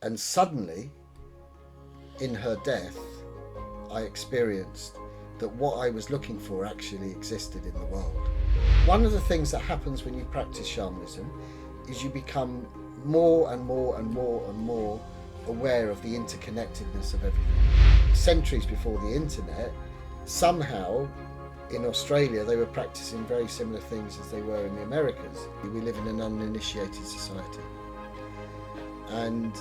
And suddenly, in her death, I experienced that what I was looking for actually existed in the world. One of the things that happens when you practice shamanism is you become more and more and more and more aware of the interconnectedness of everything. Centuries before the internet, somehow in Australia they were practicing very similar things as they were in the Americas. We live in an uninitiated society, and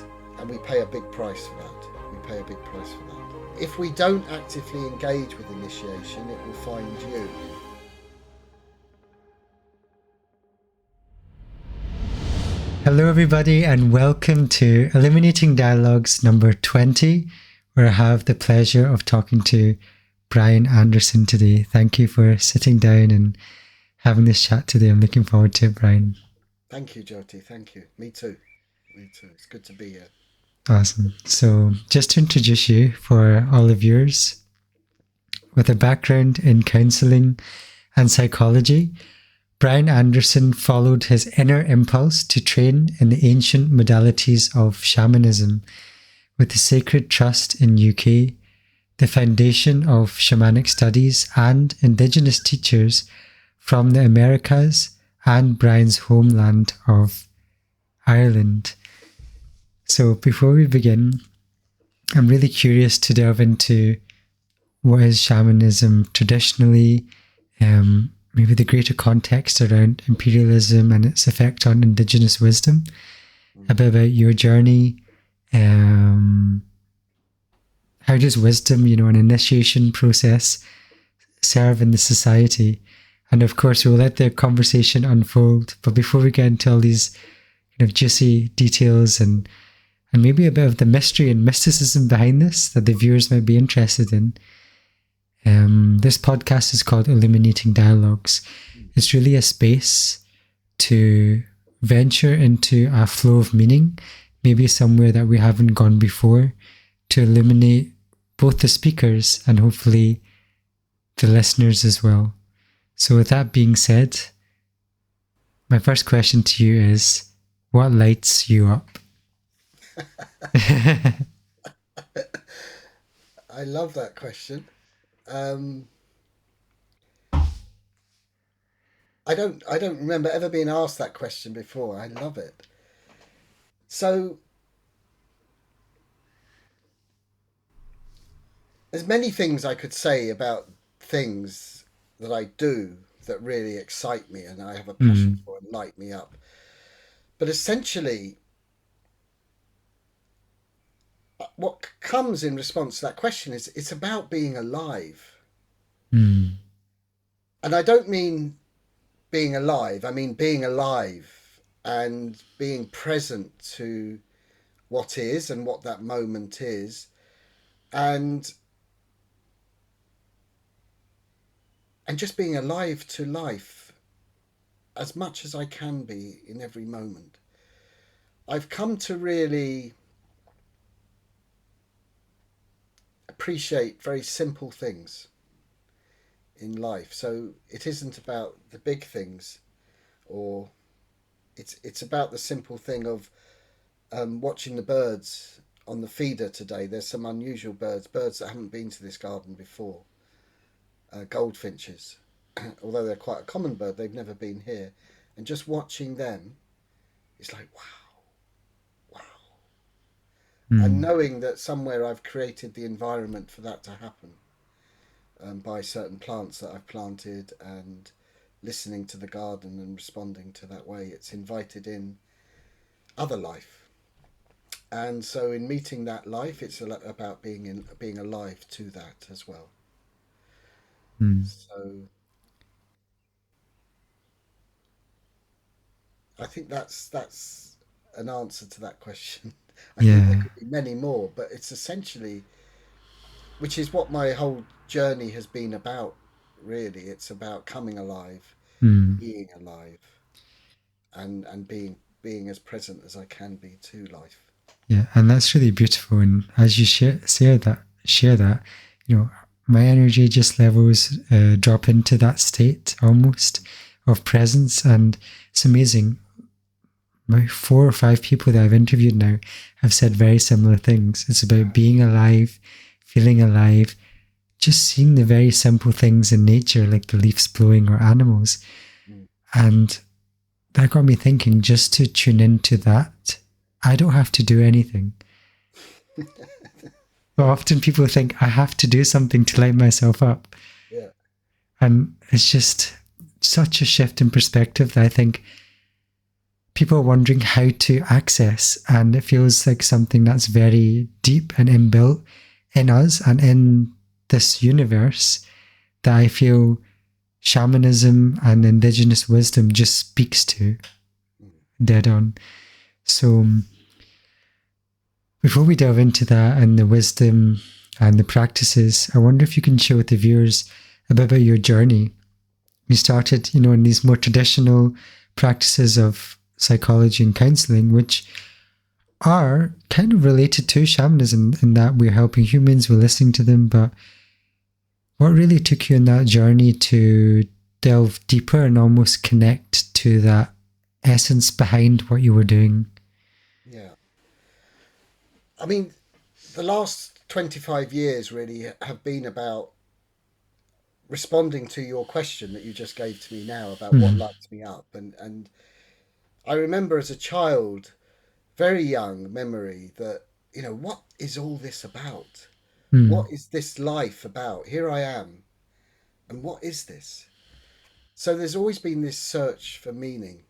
we pay a big price for that. We pay a big price for that. If we don't actively engage with initiation, it will find you. Hello everybody, and welcome to Illuminating Dialogues number 20, where I have the pleasure of talking to Brian Anderson today. Thank you for sitting down and having this chat today. I'm looking forward to it, Brian. Thank you, Jhoty. Thank you. Me too. Me too. It's good to be here. Awesome. So just to introduce you for all of yours, with a background in counseling and psychology, Brian Anderson followed his inner impulse to train in the ancient modalities of shamanism with the Sacred Trust in UK, the foundation of shamanic studies and indigenous teachers from the Americas and Brian's homeland of Ireland. So before we begin, I'm really curious to delve into what is shamanism traditionally, maybe the greater context around imperialism and its effect on indigenous wisdom, a bit about your journey. How does wisdom, an initiation process, serve in the society? And of course, we'll let the conversation unfold. But before we get into all these kind of juicy details and maybe a bit of the mystery and mysticism behind this that the viewers might be interested in, this podcast is called Illuminating Dialogues. It's really a space to venture into a flow of meaning, maybe somewhere that we haven't gone before, to illuminate both the speakers and hopefully the listeners as well. So with that being said, my first question to you is, what lights you up? I love that question. I don't remember ever being asked that question before. I love it. So there's many things I could say about things that I do that really excite me and I have a passion for and light me up. But essentially, what comes in response to that question is it's about being alive. And I don't mean being alive, I mean being alive and being present to what is and what that moment is, and just being alive to life as much as I can be in every moment. I've come to really appreciate very simple things in life. So it isn't about the big things, or it's about the simple thing of watching the birds on the feeder today. There's some unusual birds that haven't been to this garden before. Goldfinches, although they're quite a common bird, they've never been here. And just watching them, it's like, wow. And knowing that somewhere I've created the environment for that to happen, by certain plants that I've planted, and listening to the garden and responding to that way, it's invited in other life. And so in meeting that life, it's about being alive to that as well. So I think that's an answer to that question. I think there could be many more, but it's essentially, which is what my whole journey has been about, really. It's about coming alive, being alive, and being as present as I can be to life. Yeah, and that's really beautiful. And as you share that, my energy just levels drop into that state almost of presence, and it's amazing. about 4 or 5 people that I've interviewed now have said very similar things. It's about being alive, feeling alive, just seeing the very simple things in nature, like the leaves blowing or animals. And that got me thinking, just to tune into that, I don't have to do anything. But often people think I have to do something to light myself up. Yeah. And it's just such a shift in perspective that I think people are wondering how to access. And it feels like something that's very deep and inbuilt in us and in this universe that I feel shamanism and indigenous wisdom just speaks to dead on. So before we delve into that and the wisdom and the practices, I wonder if you can share with the viewers a bit about your journey. You started, in these more traditional practices of psychology and counseling, which are kind of related to shamanism in that we're helping humans, we're listening to them. But what really took you on that journey to delve deeper and almost connect to that essence behind what you were doing? Yeah. I mean, the last 25 years really have been about responding to your question that you just gave to me now about what lights me up. And I remember as a child, very young memory, that, what is all this about? What is this life about? Here I am. And what is this? So there's always been this search for meaning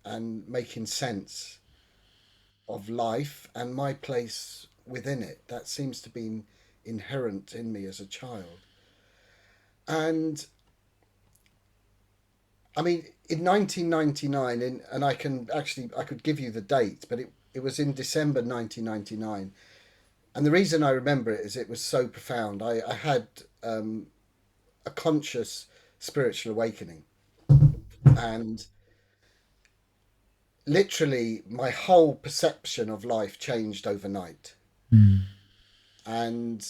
and making sense of life and my place within it. That seems to be inherent in me as a child. And I mean, in 1999, and I could give you the date, but it was in December 1999. And the reason I remember it is it was so profound. I had a conscious spiritual awakening. And literally, my whole perception of life changed overnight. And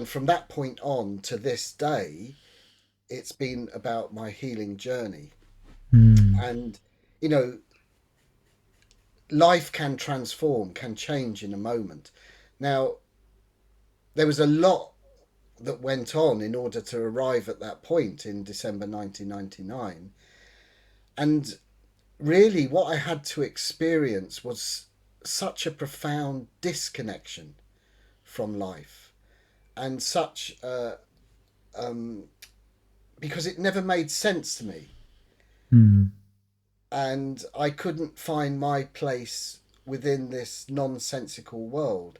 from that point on to this day, it's been about my healing journey. And, life can transform, can change in a moment. Now, there was a lot that went on in order to arrive at that point in December 1999. And really, what I had to experience was such a profound disconnection from life, and such because it never made sense to me. And I couldn't find my place within this nonsensical world.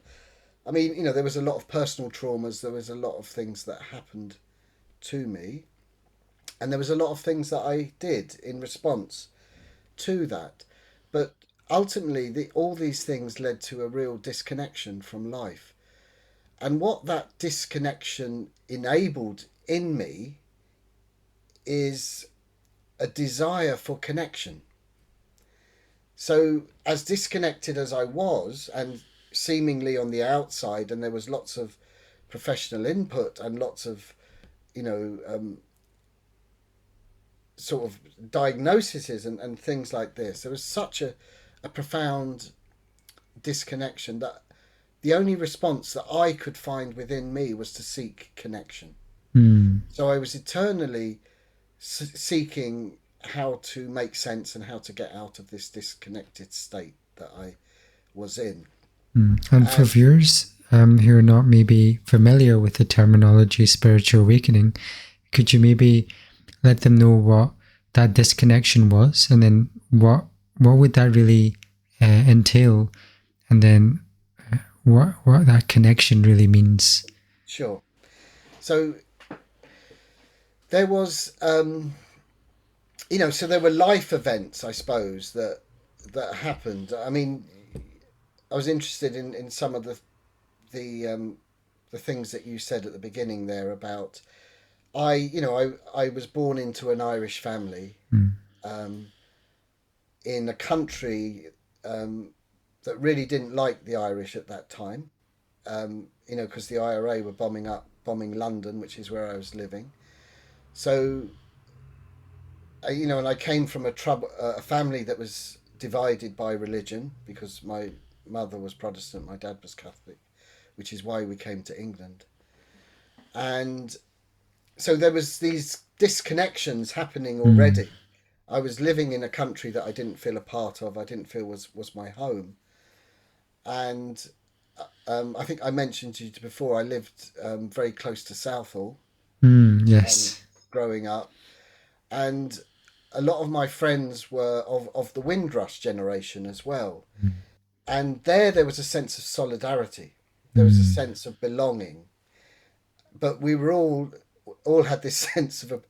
I mean, there was a lot of personal traumas, there was a lot of things that happened to me, and there was a lot of things that I did in response to that. But ultimately, all these things led to a real disconnection from life. And what that disconnection enabled in me is a desire for connection. So, as disconnected as I was, and seemingly on the outside, and there was lots of professional input and lots of, sort of diagnoses and things like this, there was such a profound disconnection that the only response that I could find within me was to seek connection. So I was eternally seeking how to make sense and how to get out of this disconnected state that I was in. And for viewers who are not maybe familiar with the terminology spiritual awakening, could you maybe let them know what that disconnection was, and then what would that really entail, and then what that connection really means? Sure. So there was, so there were life events, I suppose, that happened. I mean, I was interested in some of the things that you said at the beginning there about, I was born into an Irish family, in a country that really didn't like the Irish at that time, because the IRA were bombing London, which is where I was living. So, and I came from a family that was divided by religion because my mother was Protestant, my dad was Catholic, which is why we came to England. And so there was these disconnections happening Mm. already. I was living in a country that I didn't feel a part of. I didn't feel was my home. And I think I mentioned to you before. I lived very close to Southall Mm. um, Yes. growing up, and a lot of my friends were of the Windrush generation as well. Mm. And there was a sense of solidarity. There was a Mm. sense of belonging, but we were all had this sense of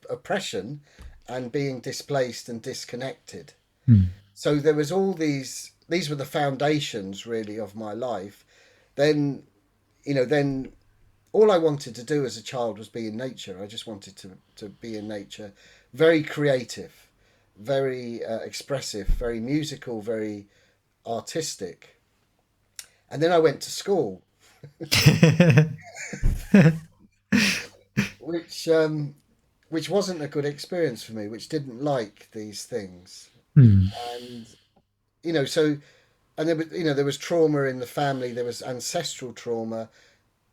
oppression and being displaced and disconnected. Mm. So there was all these were the foundations really of my life. Then, then all I wanted to do as a child was be in nature. I just wanted to be in nature. Very creative, very expressive, very musical, very artistic. And then I went to school, which which wasn't a good experience for me, which didn't like these things. Mm. And so and there was trauma in the family. There was ancestral trauma.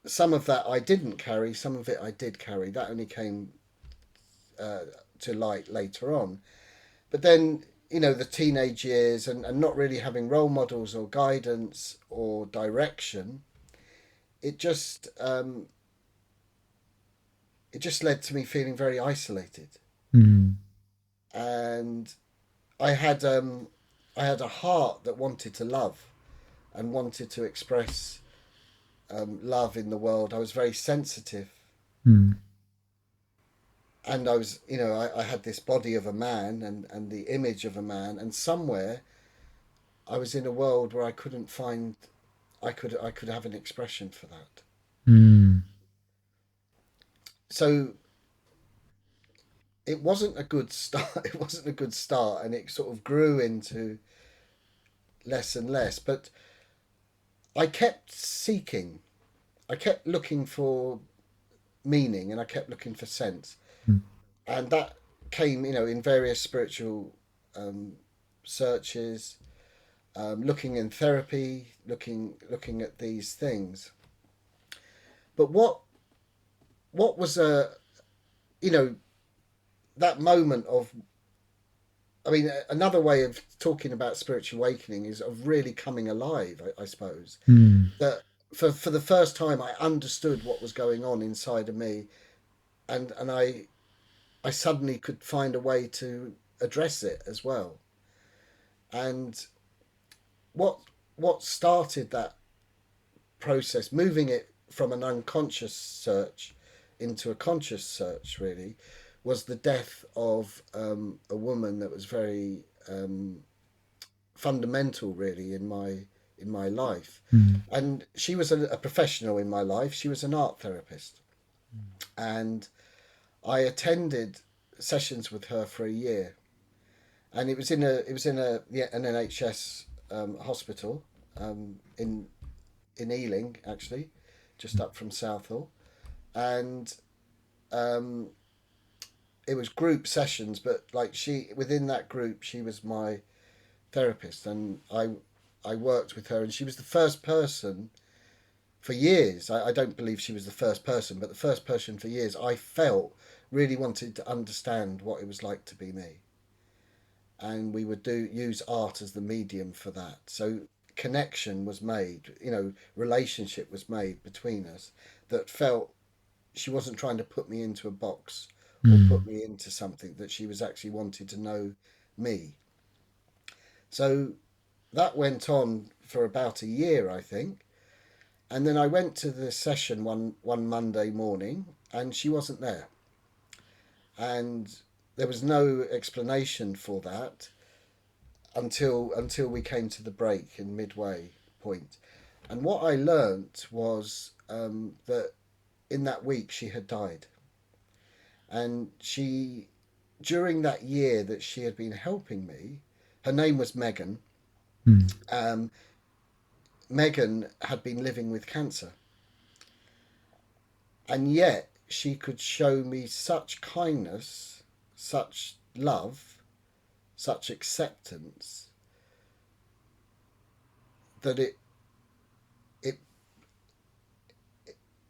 Some of that I didn't carry. Some of it I did carry. That only came uh, to light later on. But then the teenage years and not really having role models or guidance or direction, it just um, it just led to me feeling very isolated. Mm. And I had a heart that wanted to love and wanted to express love in the world. I was very sensitive, Mm. and I was, I had this body of a man and the image of a man, and somewhere I was in a world where I couldn't find, I could have an expression for that. Mm. So it wasn't a good start. It wasn't a good start, and it sort of grew into less and less. But I kept seeking. I kept looking for meaning, and I kept looking for sense, Mm. and that came, in various spiritual um, searches, looking in therapy, looking at these things. But what was you know that moment of, I mean, another way of talking about spiritual awakening is of really coming alive, I suppose. Mm. That for the first time I understood what was going on inside of me, and I suddenly could find a way to address it as well. And what what started that process, moving it from an unconscious search into a conscious search, really, was the death of a woman that was very fundamental, really, in my life. Mm. And she was a professional in my life. She was an art therapist, and I attended sessions with her for a year. And it was in yeah, an NHS hospital in Ealing, actually, just up from Southall. And um, it was group sessions, but like she within that group, she was my therapist, and I worked with her, and she was the first person for years. I don't believe she was the first person, but the first person for years I felt really wanted to understand what it was like to be me, and we would use art as the medium for that. So connection was made, relationship was made between us that felt she wasn't trying to put me into a box or Mm. put me into something, that she was actually wanting to know me. So that went on for about a year, I think. And then I went to the session one Monday morning, and she wasn't there. And there was no explanation for that until we came to the break in midway point. And what I learnt was that in that week she had died. And she, during that year that she had been helping me, her name was Megan. Mm. Um, Megan had been living with cancer, and yet she could show me such kindness, such love, such acceptance. that it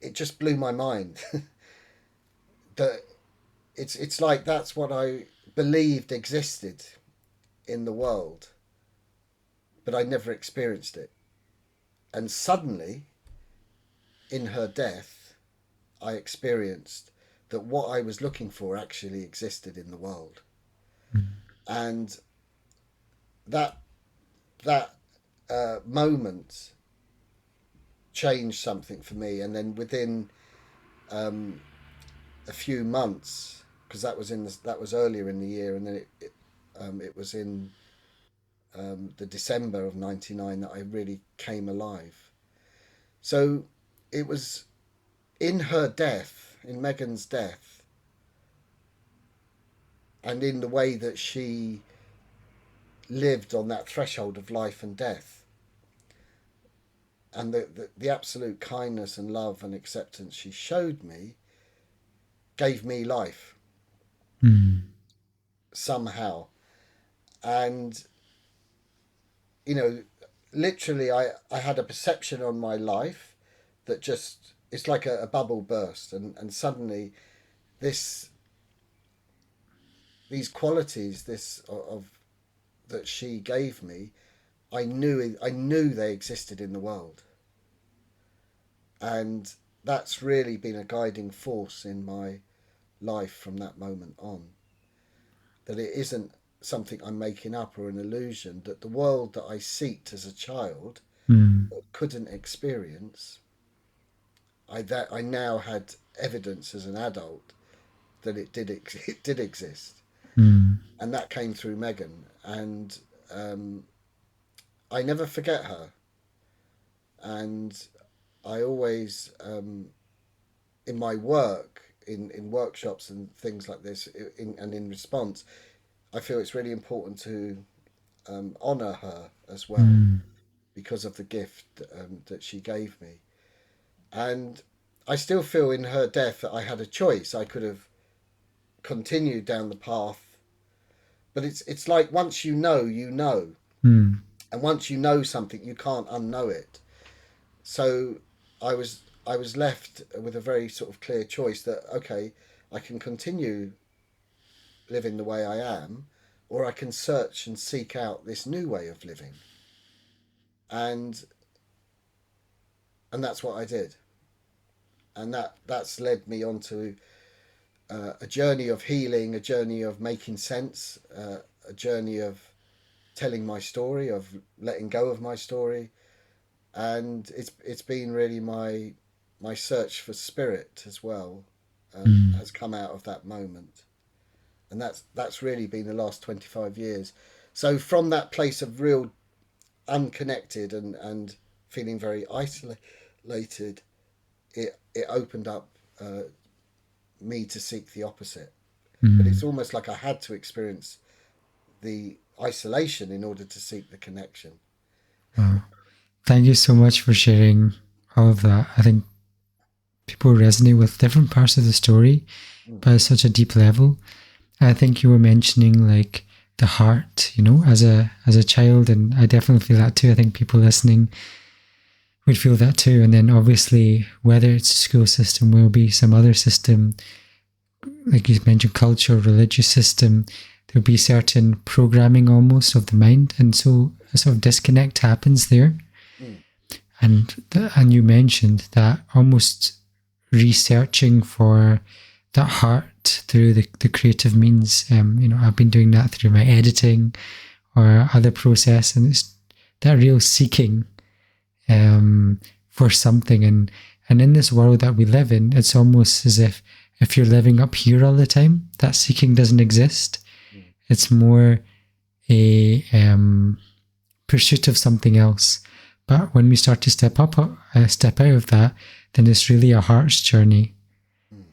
it just blew my mind. That it's like that's what I believed existed in the world, but I never experienced it. And suddenly, in her death, I experienced that what I was looking for actually existed in the world. And that moment changed something for me. And then within a few months, because that was earlier in the year, and then it was in the December of '99 that I really came alive. So it was in her death, in Megan's death, and in the way that she lived on that threshold of life and death, and the absolute kindness and love and acceptance she showed me gave me life somehow. And literally I had a perception on my life that just, it's like a bubble burst, and suddenly these qualities this of that she gave me, I knew they existed in the world. And that's really been a guiding force in my life from that moment on, that it isn't something I'm making up or an illusion, that the world that I seeked as a child but couldn't experience, I now had evidence as an adult that it did exist. And that came through Megan. And I never forget her. And I always, in my work, in workshops and things like this, and in response, I feel it's really important to honour her as well, because of the gift that she gave me. And I still feel in her death that I had a choice. I could have continued down the path, but it's like once you know, and once you know something, you can't unknow it. So I was left with a very sort of clear choice that, okay, I can continue living the way I am, or I can search and seek out this new way of living. And that's what I did. And that's led me on to a journey of healing, a journey of making sense, a journey of telling my story, of letting go of my story. And it's been really my search for spirit as well, has come out of that moment. And that's really been the last 25 years. So from that place of real unconnected and feeling very isolated, it opened up me to seek the opposite. But it's almost like I had to experience the isolation in order to seek the connection. Wow. Thank you so much for sharing all of that. I think people resonate with different parts of the story, but at such a deep level. I think you were mentioning like the heart, as a child, and I definitely feel that too. I think people listening would feel that too. And then obviously, whether it's a school system, will be some other system, like you mentioned, culture, religious system, there'll be certain programming almost of the mind, and so a sort of disconnect happens there. And you mentioned that almost researching for that heart through the creative means. I've been doing that through my editing or other process, and it's that real seeking for something. And in this world that we live in, it's almost as if you're living up here all the time, that seeking doesn't exist. It's more a pursuit of something else. But when we start to step out of that, then it's really a heart's journey.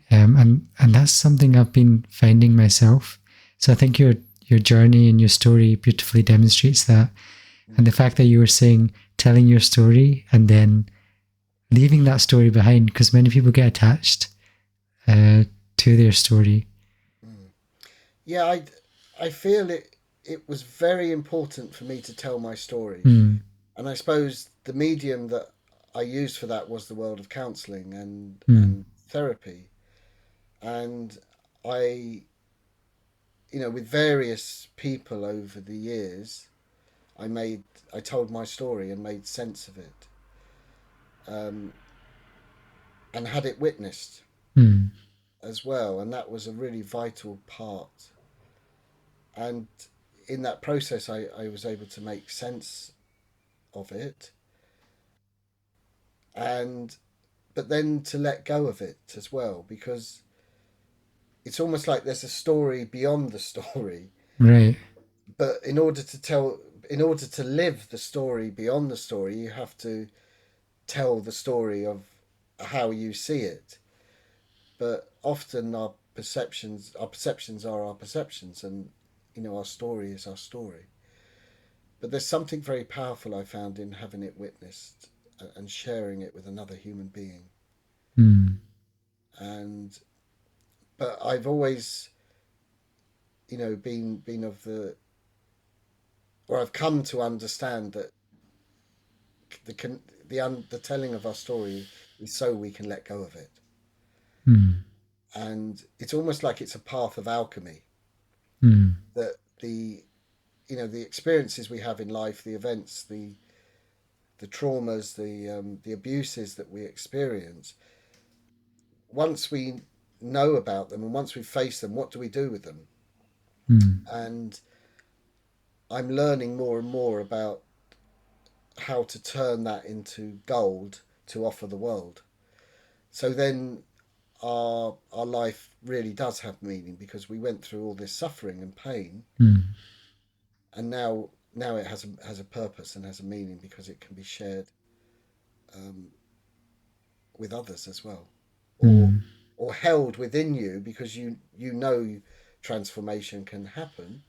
And that's something I've been finding myself. So I think your journey and your story beautifully demonstrates that. And the fact that you were saying, telling your story and then leaving that story behind, because many people get attached to their story. Yeah, I feel it was very important for me to tell my story. And And I suppose the medium that I used for that was the world of counselling Mm. and therapy. And I, with various people over the years, I made I told my story and made sense of it, um, and had it witnessed Mm. as well, and that was a really vital part. And in that process, I was able to make sense of it, and but then to let go of it as well, because it's almost like there's a story beyond the story. Right. But in order to live the story beyond the story, you have to tell the story of how you see it. But often our perceptions are our perceptions, and our story is our story. But there's something very powerful I found in having it witnessed and sharing it with another human being. Mm. And but I've always, been of the or I've come to understand that the telling of our story is so we can let go of it. Mm. And it's almost like it's a path of alchemy, Mm. that the experiences we have in life, the events, the traumas, the abuses that we experience, once we know about them and once we face them, what do we do with them? Mm. And I'm learning more and more about how to turn that into gold to offer the world. So then our life really does have meaning, because we went through all this suffering and pain, Mm. and now it has a purpose and has a meaning, because it can be shared, um, with others as well, or Mm. or held within you, because transformation can happen,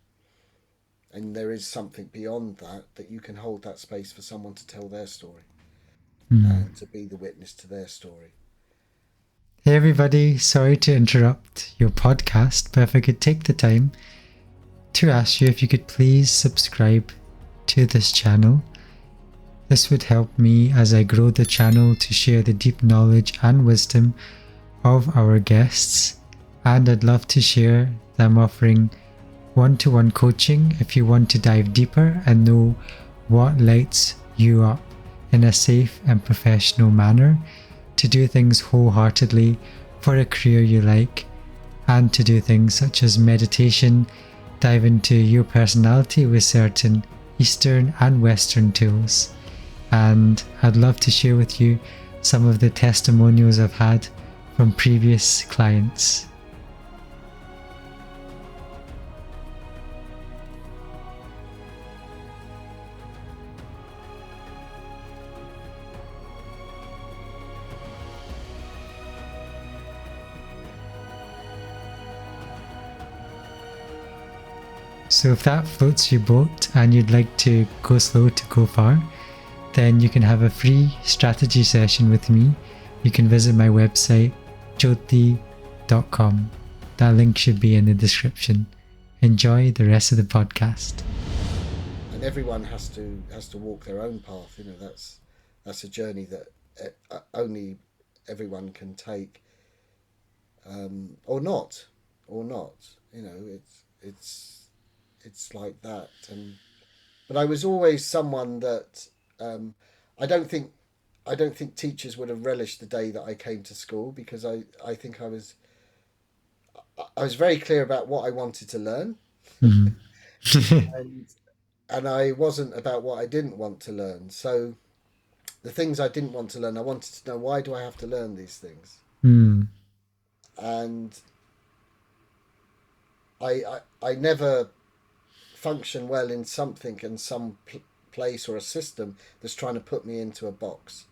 and there is something beyond that you can hold that space for someone to tell their story Mm. and to be the witness to their story. Hey everybody, sorry to interrupt your podcast, but if I could take the time to ask you if you could please subscribe to this channel. This would help me as I grow the channel to share the deep knowledge and wisdom of our guests, and I'd love to share them offering one-to-one coaching if you want to dive deeper and know what lights you up in a safe and professional manner, to do things wholeheartedly for a career you like, and to do things such as meditation, dive into your personality with certain Eastern and Western tools. And I'd love to share with you some of the testimonials I've had from previous clients. So if that floats your boat and you'd like to go slow to go far, then you can have a free strategy session with me. You can visit my website, Jhoty.com. That link should be in the description. Enjoy the rest of the podcast. And everyone has to walk their own path. That's a journey that only everyone can take, or not, or not. It's like that. And but I was always someone that, um, I don't think I don't think teachers would have relished the day that I came to school, because I think I was very clear about what I wanted to learn, Mm. and I wasn't about what I didn't want to learn. So the things I didn't want to learn, I wanted to know, why do I have to learn these things? Mm. And I never function well in something and some place or a system that's trying to put me into a box.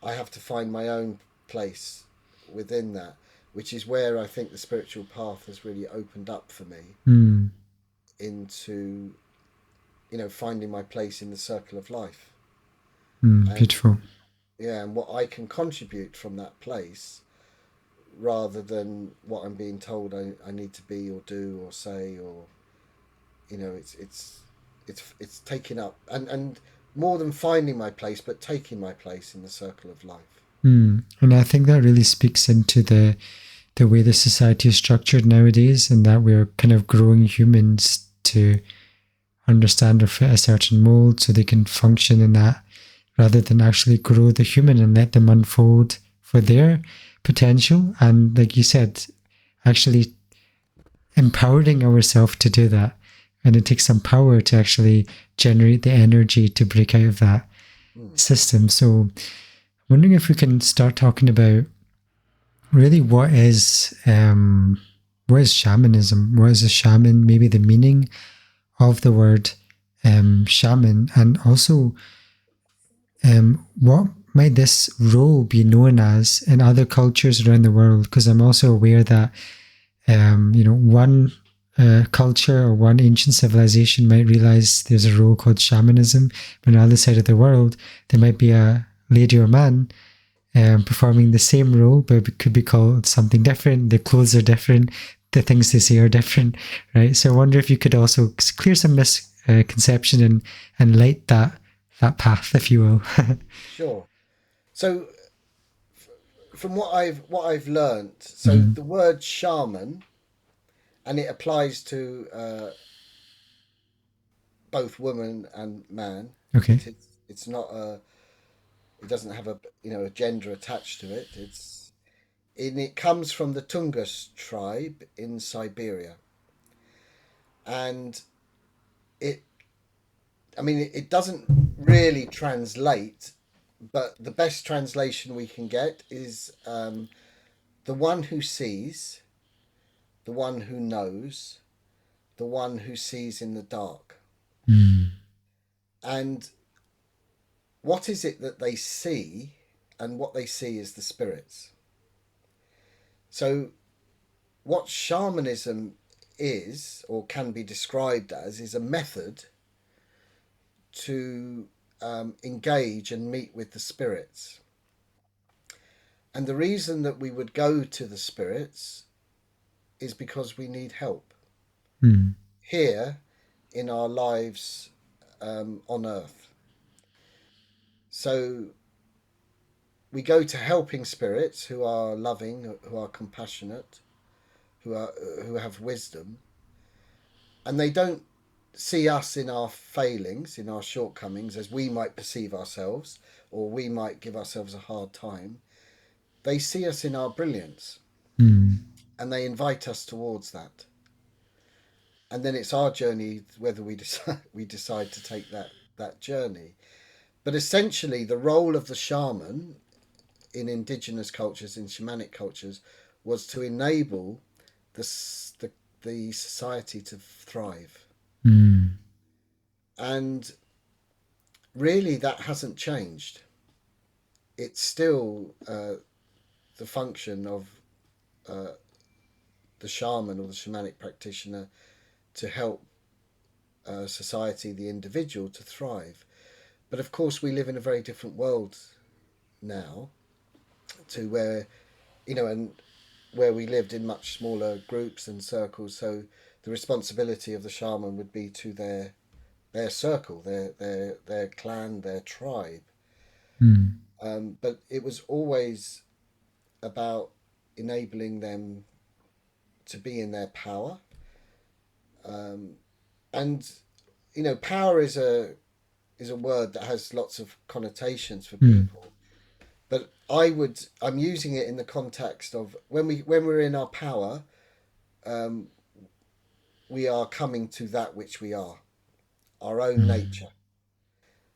I have to find my own place within that, which is where I think the spiritual path has really opened up for me Mm. into, finding my place in the circle of life. Mm. And Beautiful. yeah, and what I can contribute from that place, rather than what I'm being told I need to be or do or say, or it's taking up, and more than finding my place, but taking my place in the circle of life. And I think that really speaks into the way the society is structured nowadays, and that we're kind of growing humans to understand or fit a certain mold so they can function in that, rather than actually grow the human and let them unfold for their potential. And like you said, actually empowering ourselves to do that. And it takes some power to actually generate the energy to break out of that system. So I'm wondering if we can start talking about really what is shamanism? What is a shaman? Maybe the meaning of the word shaman, and also what might this role be known as in other cultures around the world? Because I'm also aware that one culture or one ancient civilization might realize there's a role called shamanism, but on the other side of the world, there might be a lady or man performing the same role, but it could be called something different. The clothes are different. The things they say are different, right? So I wonder if you could also clear some misconception and light that path, if you will. Sure. So from what I've learned, so Mm-hmm. the word shaman, and it applies to both woman and man. Okay. It's not a, it doesn't have a, a gender attached to it. It comes from the Tungus tribe in Siberia, and it it doesn't really translate, but the best translation we can get is the one who sees, the one who knows, the one who sees in the dark. Mm. And what is it that they see? And what they see is the spirits. So, what shamanism is, or can be described as, is a method to engage and meet with the spirits. And the reason that we would go to the spirits is because we need help Mm. here in our lives on earth. So we go to helping spirits who are loving, who are compassionate, who have wisdom, and they don't see us in our failings, in our shortcomings, as we might perceive ourselves, or we might give ourselves a hard time. They see us in our brilliance, Mm. and they invite us towards that. And then it's our journey whether we decide to take that journey. But essentially, the role of the shaman in indigenous cultures, in shamanic cultures, was to enable the the, the society to thrive. Mm. And really, that hasn't changed. It's still the function of uh, the shaman or the shamanic practitioner to help society, the individual, to thrive. But of course, we live in a very different world now to where, and where we lived in much smaller groups and circles. So the responsibility of the shaman would be to their circle, their clan, their tribe. Mm. But it was always about enabling them to be in their power. And power is a word that has lots of connotations for Mm. people. But I'm using it in the context of when we're in our power, um, we are coming to that which we are, our own Mm. nature.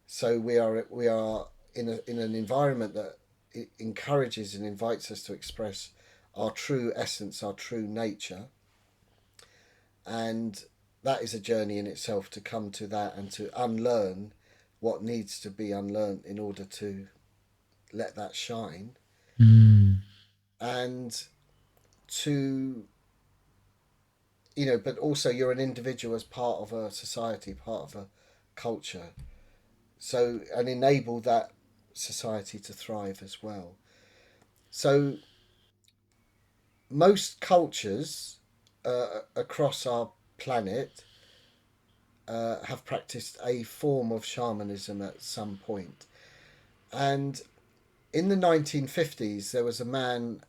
So we are in an environment that encourages and invites us to express our true essence, our true nature, and that is a journey in itself to come to that and to unlearn what needs to be unlearned in order to let that shine, Mm. and to but also you're an individual as part of a society, part of a culture, so and enable that society to thrive as well. So most cultures across our planet have practiced a form of shamanism at some point. And in the 1950s, there was a man,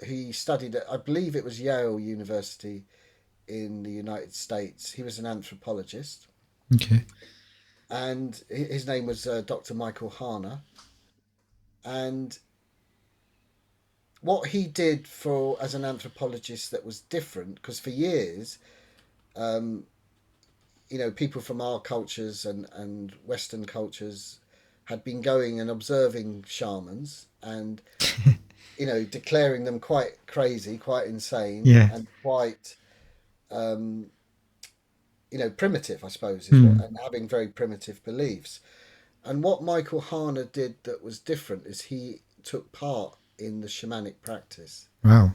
he studied at, I believe it was Yale University in the United States. He was an anthropologist, Okay. and his name was Dr. Michael Harner. And what he did for as an anthropologist that was different, because for years, um, people from our cultures and Western cultures had been going and observing shamans and declaring them quite crazy, quite insane, Yeah. and quite um, primitive, I suppose, is what, Mm. and having very primitive beliefs. And what Michael Harner did that was different is he took part in the shamanic practice. Wow.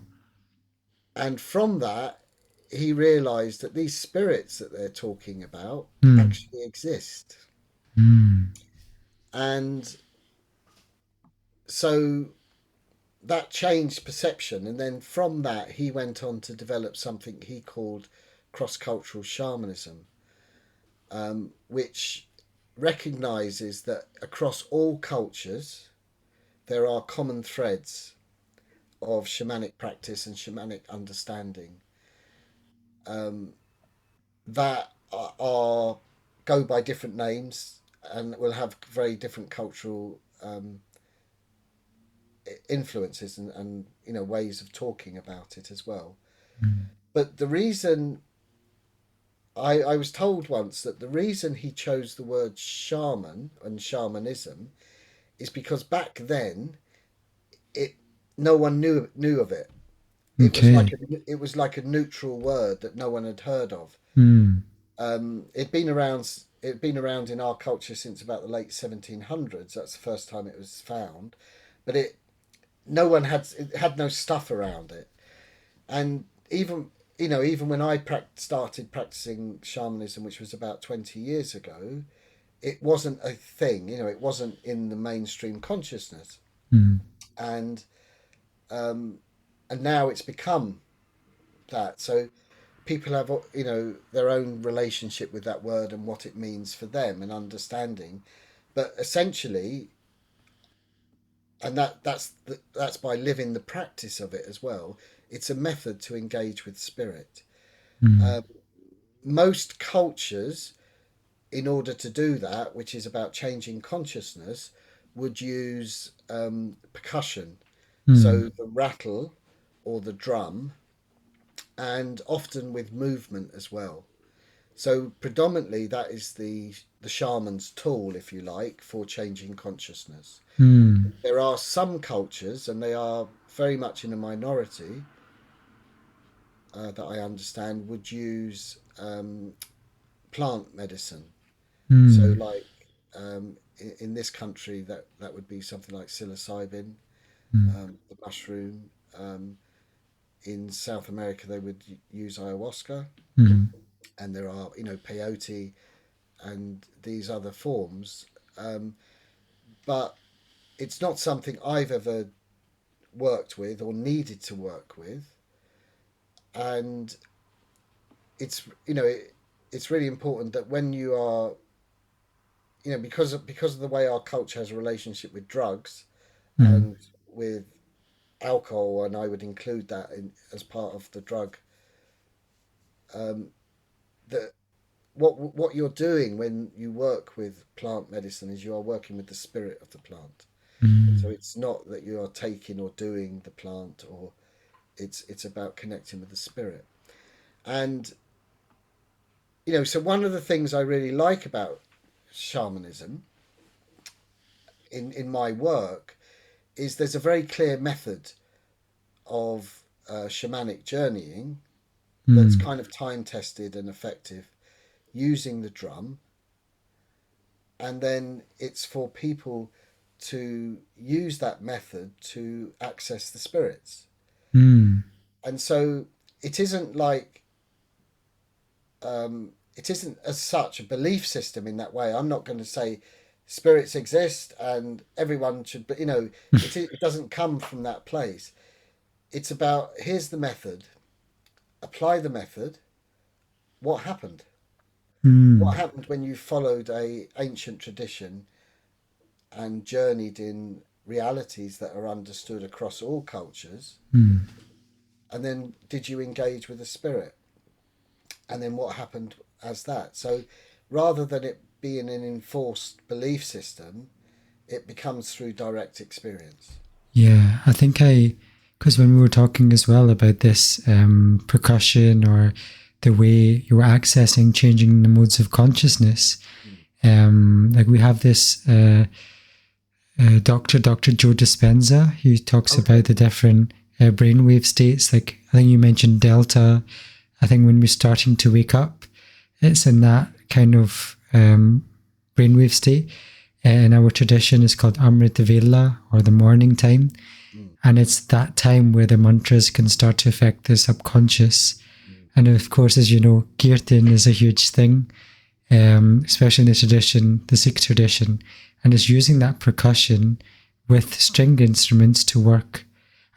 And from that, he realized that these spirits that they're talking about Mm. actually exist. Mm. And so that changed perception. And then from that, he went on to develop something he called cross cultural shamanism, which recognizes that across all cultures, there are common threads of shamanic practice and shamanic understanding that are go by different names and will have very different cultural influences and ways of talking about it as well. Mm. But the reason I was told once that the reason he chose the word shaman and shamanism is because back then it no one knew of it. Okay. It was like a neutral word that no one had heard of. Mm. It'd been around in our culture since about the late 1700s. That's the first time it was found, but it had no stuff around it. And even when I started practicing shamanism, which was about 20 years ago, it wasn't a thing. It wasn't in the mainstream consciousness, Mm. and um, and now it's become that. So people have their own relationship with that word and what it means for them and understanding, but essentially, and that's by living the practice of it as well. It's a method to engage with spirit. Mm. Um, Most cultures, in order to do that, which is about changing consciousness, would use percussion, Mm. so the rattle or the drum, and often with movement as well. So predominantly that is the shaman's tool, if you like, for changing consciousness. Mm. There are some cultures, and they are very much in a minority, that I understand, would use plant medicine. So, Mm. like in this country, that would be something like psilocybin, Mm. the mushroom. In South America, they would use ayahuasca, Mm. and there are peyote and these other forms. Um, but it's not something I've ever worked with or needed to work with, and it's really important that when you are because of the way our culture has a relationship with drugs Mm. and with alcohol, and I would include that as part of the drug, um, that what you're doing when you work with plant medicine is you are working with the spirit of the plant. So Mm. it's not that you are taking or doing the plant, or it's about connecting with the spirit. And so one of the things I really like about shamanism in my work is there's a very clear method of shamanic journeying that's Mm. kind of time tested and effective using the drum, and then it's for people to use that method to access the spirits. Mm. And so it isn't like it isn't as such a belief system in that way. I'm not going to say spirits exist and everyone should, but it doesn't come from that place. It's about, here's the method, apply the method, what happened, What happened when you followed a ancient tradition and journeyed in realities that are understood across all cultures? And then did you engage with the spirit? And then what happened as that? So rather than it being an enforced belief system, it becomes through direct experience. Yeah, I think because when we were talking as well about this percussion or the way you were accessing, changing the modes of consciousness, like we have this Dr. Joe Dispenza, who talks Okay. about the different brainwave states. Like I think you mentioned delta. I think when we're starting to wake up, it's in that kind of brainwave state. In our tradition, it's called Amrita Vela, or the morning time. Mm, And it's that time where the mantras can start to affect the subconscious. mm, And of course, as you know, kirtan is a huge thing, especially in the tradition, the Sikh tradition. And it's using that percussion with stringed instruments to work.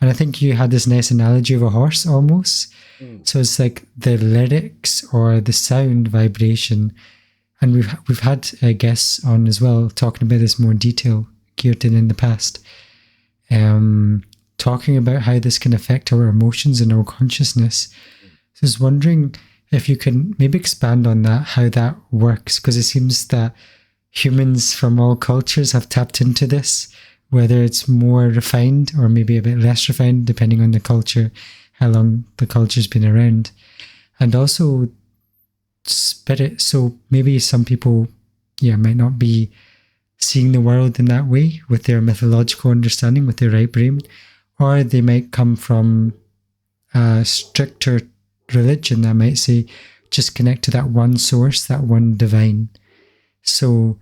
And I think you had this nice analogy of a horse almost. mm. So it's like the lyrics or the sound vibration. And we've had guests on as well talking about this more in detail, kirtan in the past, talking about how this can affect our emotions and our consciousness. So I was wondering if you can maybe expand on that, how that works, because it seems that humans from all cultures have tapped into this, whether it's more refined or maybe a bit less refined, depending on the culture, how long the culture's been around. And also spirit. So maybe some people, might not be seeing the world in that way with their mythological understanding, with their right brain, or they might come from a stricter religion that might say just connect to that one source, that one divine. So,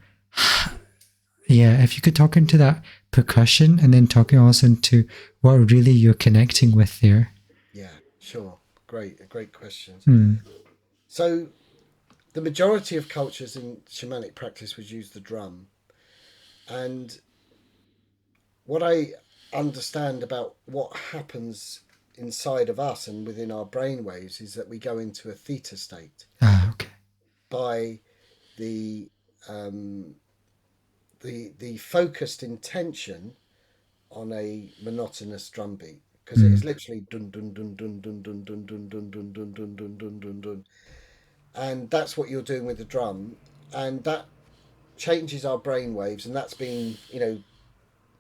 if you could talk into that percussion and then talking also into what really you're connecting with there. Yeah, sure. Great questions. Hmm. So the majority of cultures in shamanic practice would use the drum. And what I understand about what happens inside of us and within our brain waves is that we go into a theta state Okay. by the the focused intention on a monotonous drum beat, because it is Hmm. literally dun dun dun dun dun dun dun dun dun dun dun dun dun dun dun dun, and that's what you're doing with the drum, and that changes our brain waves, and that's been,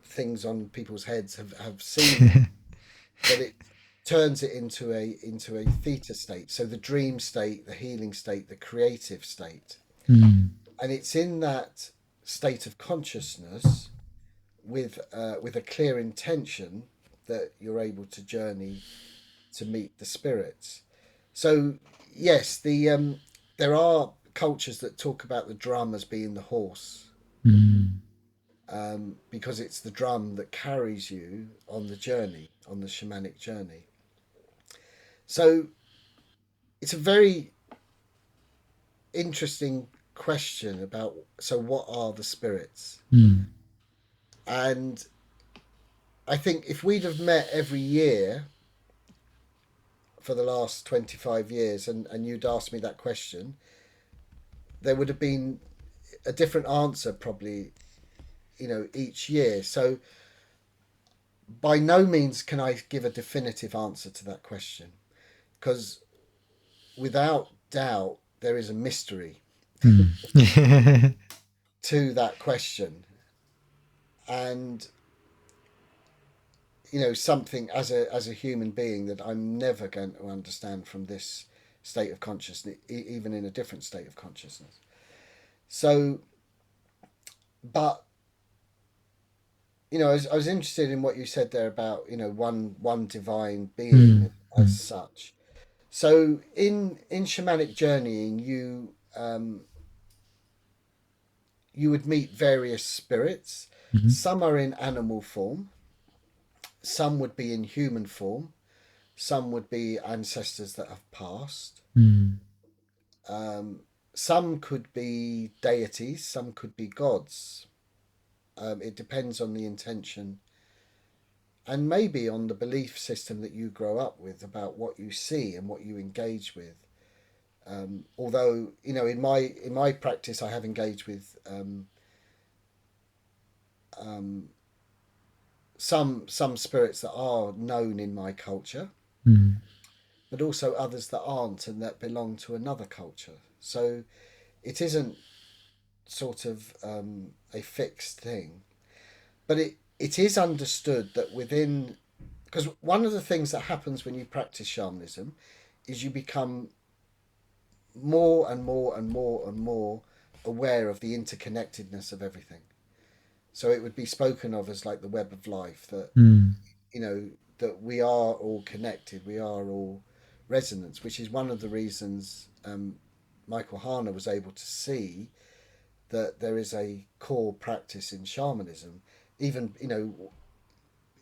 things on people's heads have seen that it turns it into a theta state, so the dream state, the healing state, the creative state. Hmm. And it's in that state of consciousness with a clear intention that you're able to journey to meet the spirits. So yes, there are cultures that talk about the drum as being the horse, Hmm. because it's the drum that carries you on the journey, on the shamanic journey. So it's a very interesting question about, so what are the spirits? Hmm. And I think if we'd have met every year for the last 25 years, and you'd asked me that question, there would have been a different answer probably, each year. So by no means can I give a definitive answer to that question, because without doubt there is a mystery Hmm. to that question. And something as a human being that I'm never going to understand from this state of consciousness, even in a different state of consciousness. So, but I was interested in what you said there about one divine Hmm. being as Hmm. such. So in shamanic journeying, you would meet various spirits. Hmm. Some are in animal form, some would be in human form, some would be ancestors that have passed. Hmm. Some could be deities, some could be gods. It depends on the intention and maybe on the belief system that you grow up with about what you see and what you engage with. Although, in my practice, I have engaged with um, some spirits that are known in my culture, Mm. but also others that aren't and that belong to another culture. So it isn't sort of a fixed thing, but it is understood that within, because one of the things that happens when you practice shamanism is you become more and more and more and more aware of the interconnectedness of everything. So it would be spoken of as like the web of life, that Mm. you know that we are all connected, we are all resonance, which is one of the reasons Michael Harner was able to see that there is a core practice in shamanism, even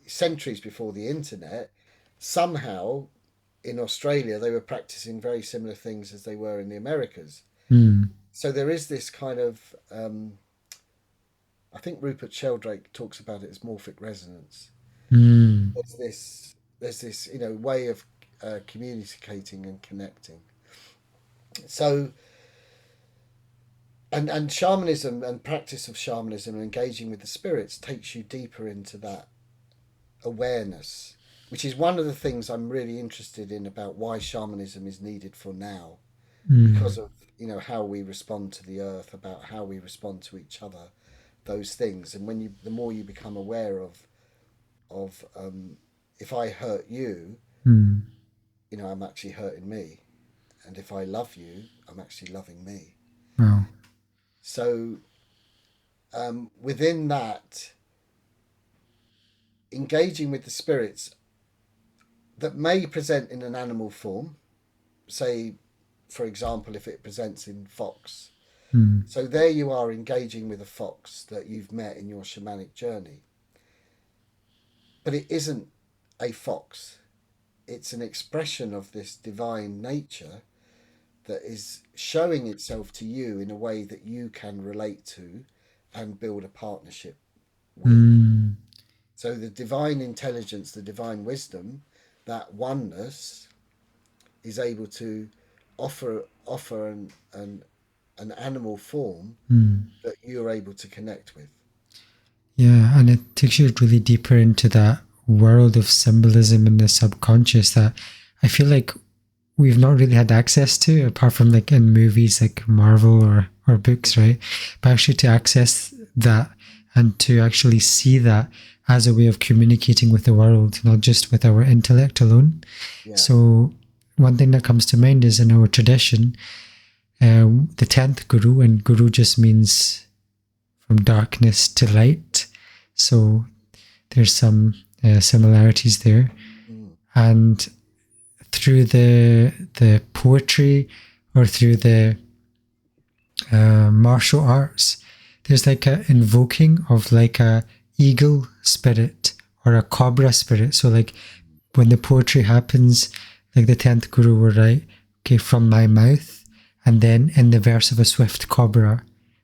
centuries before the internet. Somehow in Australia they were practicing very similar things as they were in the Americas. Mm. So there is this kind of I think Rupert Sheldrake talks about it as morphic resonance. Mm. There's this way of communicating and connecting. So and shamanism and practice of shamanism and engaging with the spirits takes you deeper into that awareness, which is one of the things I'm really interested in about why shamanism is needed for now, Mm. because of how we respond to the earth, about how we respond to each other, those things. And the more you become aware of if I hurt you, Mm. I'm actually hurting me, and if I love you, I'm actually loving me. Wow. So within that, engaging with the spirits that may present in an animal form, say, for example, if it presents in fox. Mm. So there you are engaging with a fox that you've met in your shamanic journey. But it isn't a fox, it's an expression of this divine nature that is showing itself to you in a way that you can relate to and build a partnership with. Mm. So the divine intelligence, the divine wisdom, that oneness is able to offer an animal form Mm. that you're able to connect with. Yeah, and it takes you really deeper into that world of symbolism in the subconscious that I feel like we've not really had access to, apart from like in movies like Marvel or books, right? But actually to access that and to actually see that as a way of communicating with the world, not just with our intellect alone. Yeah. So one thing that comes to mind is in our tradition, the 10th guru, and guru just means from darkness to light. So there's some similarities there. Mm. And through the poetry or through the martial arts, there's like a invoking of like a eagle spirit or a cobra spirit. So like when the poetry happens, like the 10th guru will write, okay, from my mouth, and then in the verse of a swift cobra,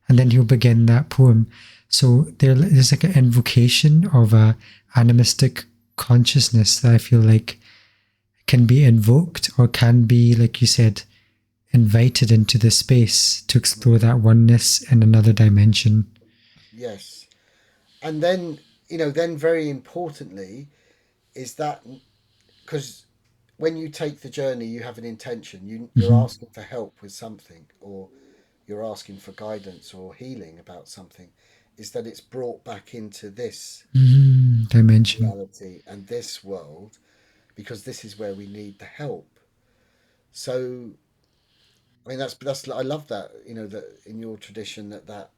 and then he'll begin that poem. So there's like an invocation of a animistic consciousness that I feel like can be invoked or can be, like you said, invited into the space to explore that oneness in another dimension. Yes. And then, then very importantly is that, because when you take the journey, you have an intention. You're Mm-hmm. asking for help with something, or you're asking for guidance or healing about something, is that it's brought back into this Dimension. reality and this world, because this is where we need the help. So, I mean, that's I love that, that in your tradition that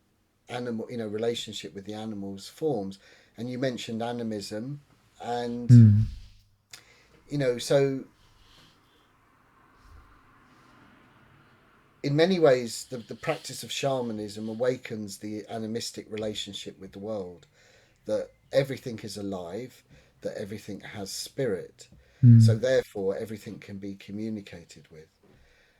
animal, relationship with the animals forms. And you mentioned animism, and Mm. so in many ways the practice of shamanism awakens the animistic relationship with the world, that everything is alive, that everything has spirit, so Mm. therefore everything can be communicated with.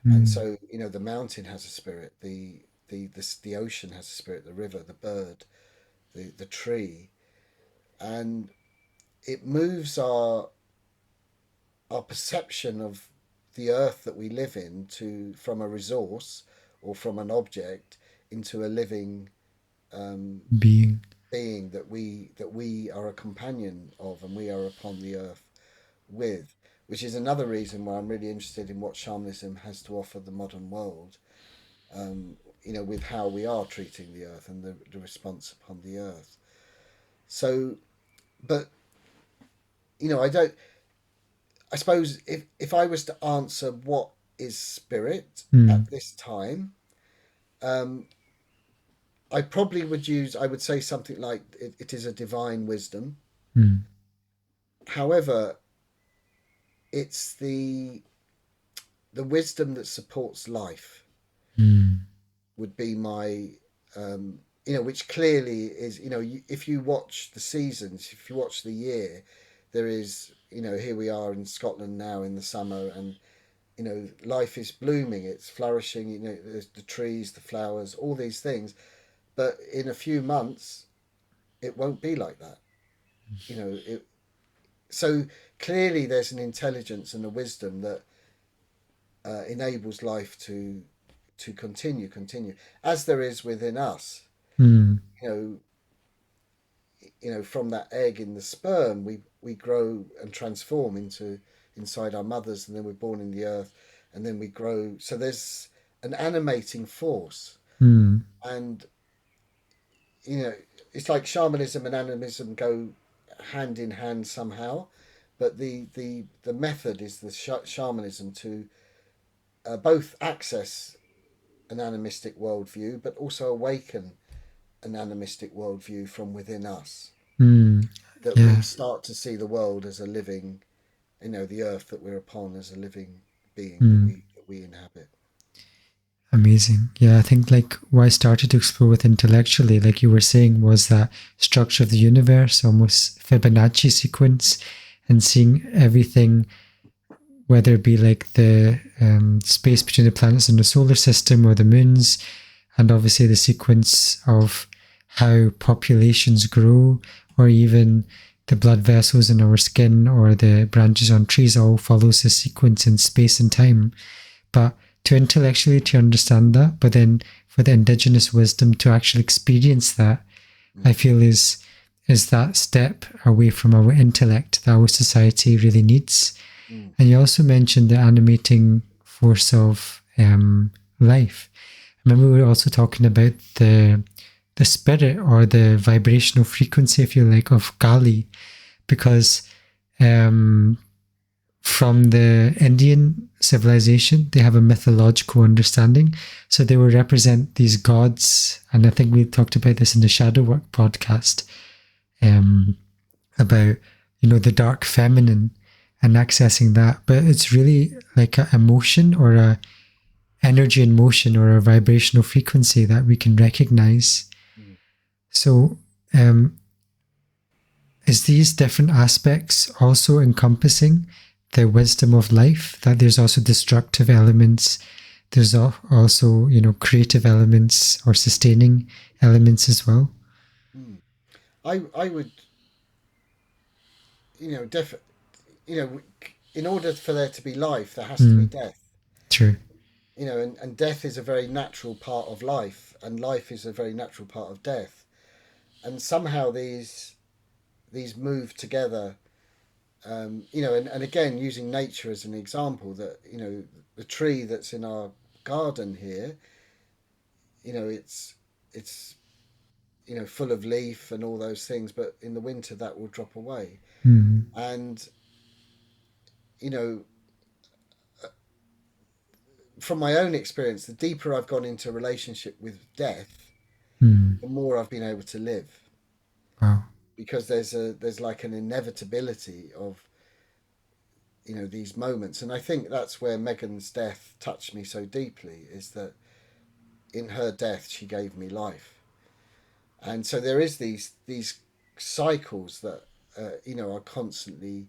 And Mm. so the mountain has a spirit, the ocean has a spirit, the river, the bird, the tree, and it moves our perception of the earth that we live in from a resource or from an object into a living Being. being that we are a companion of and we are upon the earth with, which is another reason why I'm really interested in what shamanism has to offer the modern world. With how we are treating the earth and the response upon the earth. So, but I don't. I suppose if I was to answer what is spirit Mm. at this time, um, I probably would use. I would say something like it is a divine wisdom. Mm. However, it's the wisdom that supports life Mm. would be my which clearly is, if you watch the seasons, if you watch the year, there is, here we are in Scotland now in the summer, and life is blooming, it's flourishing, there's the trees, the flowers, all these things, but in a few months it won't be like that. So clearly there's an intelligence and a wisdom that enables life to continue as there is within us. Mm. you know from that egg in the sperm, we grow and transform into inside our mothers, and then we're born in the earth, and then we grow. So there's an animating force, Mm. and it's like shamanism and animism go hand in hand somehow, but the method is the shamanism to both access an animistic worldview, but also awaken an animistic worldview from within us, Mm. that we Yeah. start to see the world as a living, the earth that we're upon as a living being that Mm. we inhabit. Amazing. Yeah, I think like what I started to explore with intellectually, like you were saying, was that structure of the universe, almost Fibonacci sequence, and seeing everything, whether it be like the space between the planets in the solar system or the moons, and obviously the sequence of how populations grow, or even the blood vessels in our skin or the branches on trees, all follows a sequence in space and time. But to intellectually to understand that, but then for the indigenous wisdom to actually experience that, I feel is that step away from our intellect that our society really needs. Mm. And you also mentioned the animating force of life. I remember we were also talking about the spirit or the vibrational frequency, if you like, of Kali, because from the Indian civilization, they have a mythological understanding. So they will represent these gods. And I think we talked about this in the Shadow Work podcast, about, the dark feminine and accessing that. But it's really like an emotion or a energy in motion or a vibrational frequency that we can recognize. Mm. So is these different aspects also encompassing the wisdom of life, that there's also destructive elements, there's also, creative elements or sustaining elements as well? Mm. I would, def you know in order for there to be life, there has to be Mm, death. true. And death is a very natural part of life, and life is a very natural part of death, and somehow these move together. And again, using nature as an example, that the tree that's in our garden here, it's full of leaf and all those things, but in the winter that will drop away. Mm, And you know from my own experience, the deeper I've gone into a relationship with death, mm, the more I've been able to live, wow. because there's like an inevitability of these moments. And I think that's where Megan's death touched me so deeply, is that in her death she gave me life. And so there is these cycles that are constantly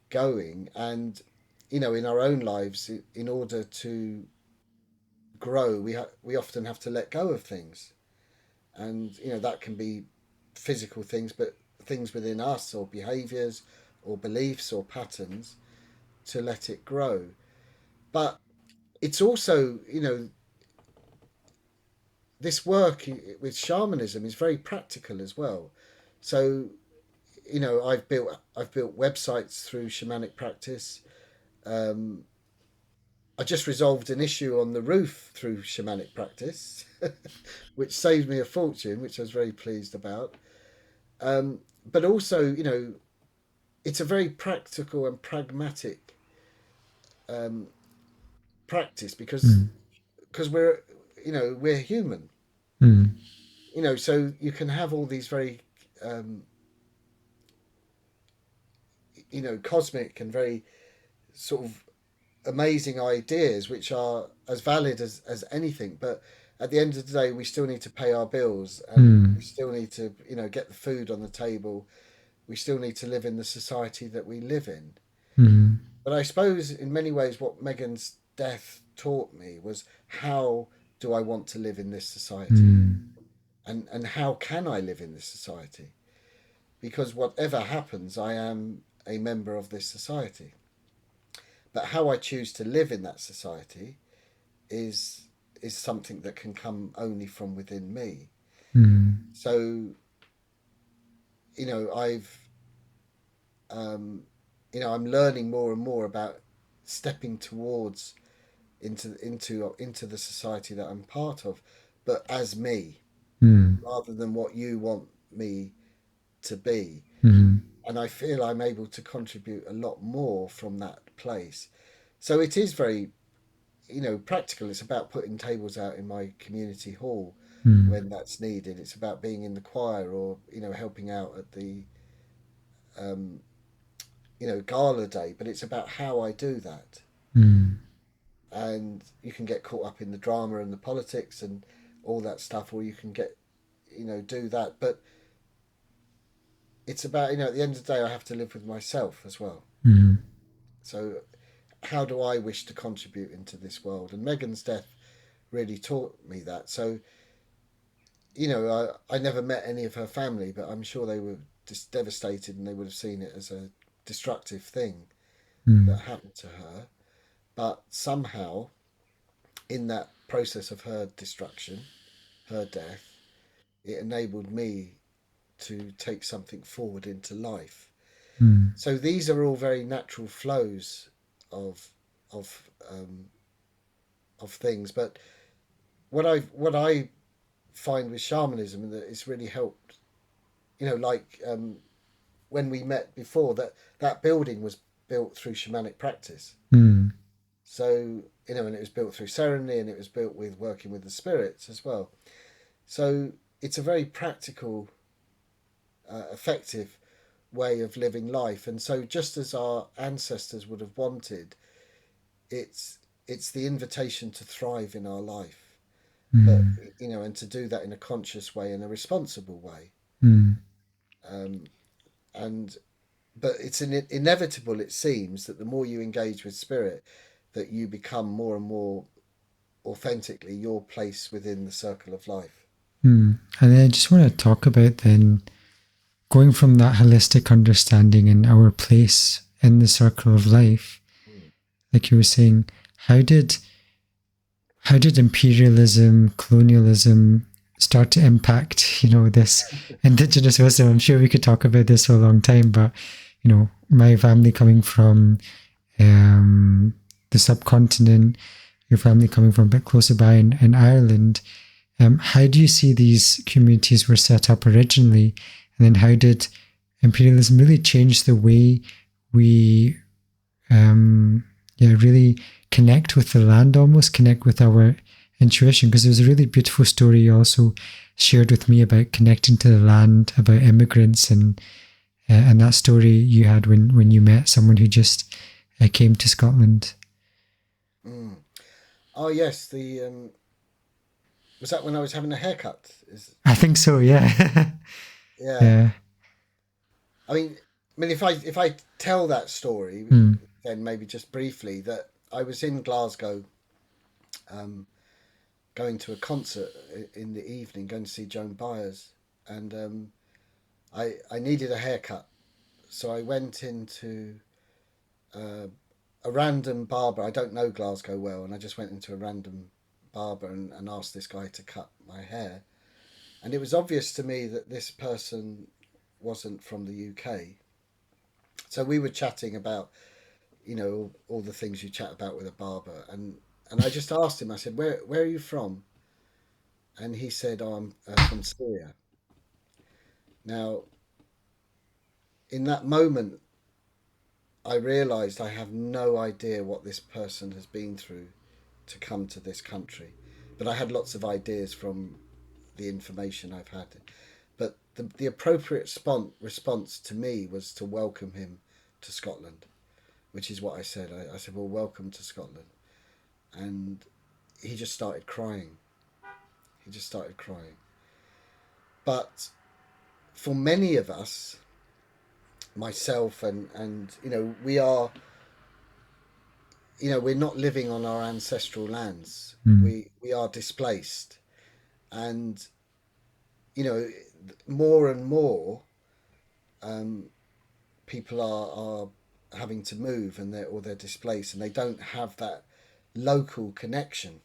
going. And in our own lives, in order to grow, we often have to let go of things. And that can be physical things, but things within us, or behaviors or beliefs or patterns, to let it grow. But it's also, this work with shamanism is very practical as well. So, I've built websites through shamanic practice. Um, I just resolved an issue on the roof through shamanic practice, which saved me a fortune, which I was very pleased about. But also, it's a very practical and pragmatic um, practice because Mm. we're we're human. Mm. So you can have all these very um, cosmic and very sort of amazing ideas which are as valid as anything, but at the end of the day we still need to pay our bills, and we Mm. still need to get the food on the table. We still need to live in the society that we live in. Mm. But I suppose in many ways what Megan's death taught me was, how do I want to live in this society, Mm. and how can I live in this society? Because whatever happens, I am a member of this society. But how I choose to live in that society is something that can come only from within me. Mm. So I've um, I'm learning more and more about stepping towards into the society that I'm part of, but as me, Mm. rather than what you want me to be. Mm. And I feel I'm able to contribute a lot more from that place. So it is very, practical. It's about putting tables out in my community hall Mm. when that's needed. It's about being in the choir, or helping out at the um, gala day. But it's about how I do that. Mm. And you can get caught up in the drama and the politics and all that stuff, or you can get do that. But it's about, at the end of the day, I have to live with myself as well. Mm. So how do I wish to contribute into this world? And Megan's death really taught me that. So I never met any of her family, but I'm sure they were just devastated, and they would have seen it as a destructive thing that Mm. happened to her. But somehow, in that process of her destruction, her death, it enabled me to take something forward into life. Mm. So these are all very natural flows of of um, of things. But what I find with shamanism that it's really helped, like when we met before, that building was built through shamanic practice. Mm. So and it was built through ceremony, and it was built with working with the spirits as well. So it's a very practical, effective way of living life. And so just as our ancestors would have wanted, it's it's the invitation to thrive in our life, but Mm. and to do that in a conscious way, in a responsible way. Mm. um, and But it's inevitable, it seems, that the more you engage with spirit, that you become more and more authentically your place within the circle of life. Mm. And then I just want to talk about then going from that holistic understanding and our place in the circle of life, Mm. like you were saying, how did imperialism, colonialism start to impact, this indigenous wisdom? I'm sure we could talk about this for a long time, but my family coming from the subcontinent, your family coming from a bit closer by in Ireland, how do you see these communities were set up originally? And then how did imperialism really change the way we really connect with the land, almost connect with our intuition? Because there was a really beautiful story you also shared with me about connecting to the land, about immigrants, and that story you had when you met someone who just came to Scotland. Mm. Oh yes, the was that when I was having a haircut? I think so, yeah. Yeah. Yeah. I mean, if I tell that story, Mm. then maybe just briefly, that I was in Glasgow, um, going to a concert in the evening, going to see Joan Baez, and I needed a haircut, so I went into uh, a random barber. I don't know Glasgow well, and I just went into a random barber and asked this guy to cut my hair. And it was obvious to me that this person wasn't from the UK. So we were chatting about, all the things you chat about with a barber. And I just asked him, I said, where are you from? And he said, oh, I'm from Syria. Now, in that moment, I realized I have no idea what this person has been through to come to this country. But I had lots of ideas from the information I've had. But the appropriate response to me was to welcome him to Scotland, which is what I said. I said, well, welcome to Scotland. And he just started crying. He just started crying. But for many of us, myself and we are, we're not living on our ancestral lands. We are displaced. And, more and more people are having to move and they're displaced and they don't have that local connection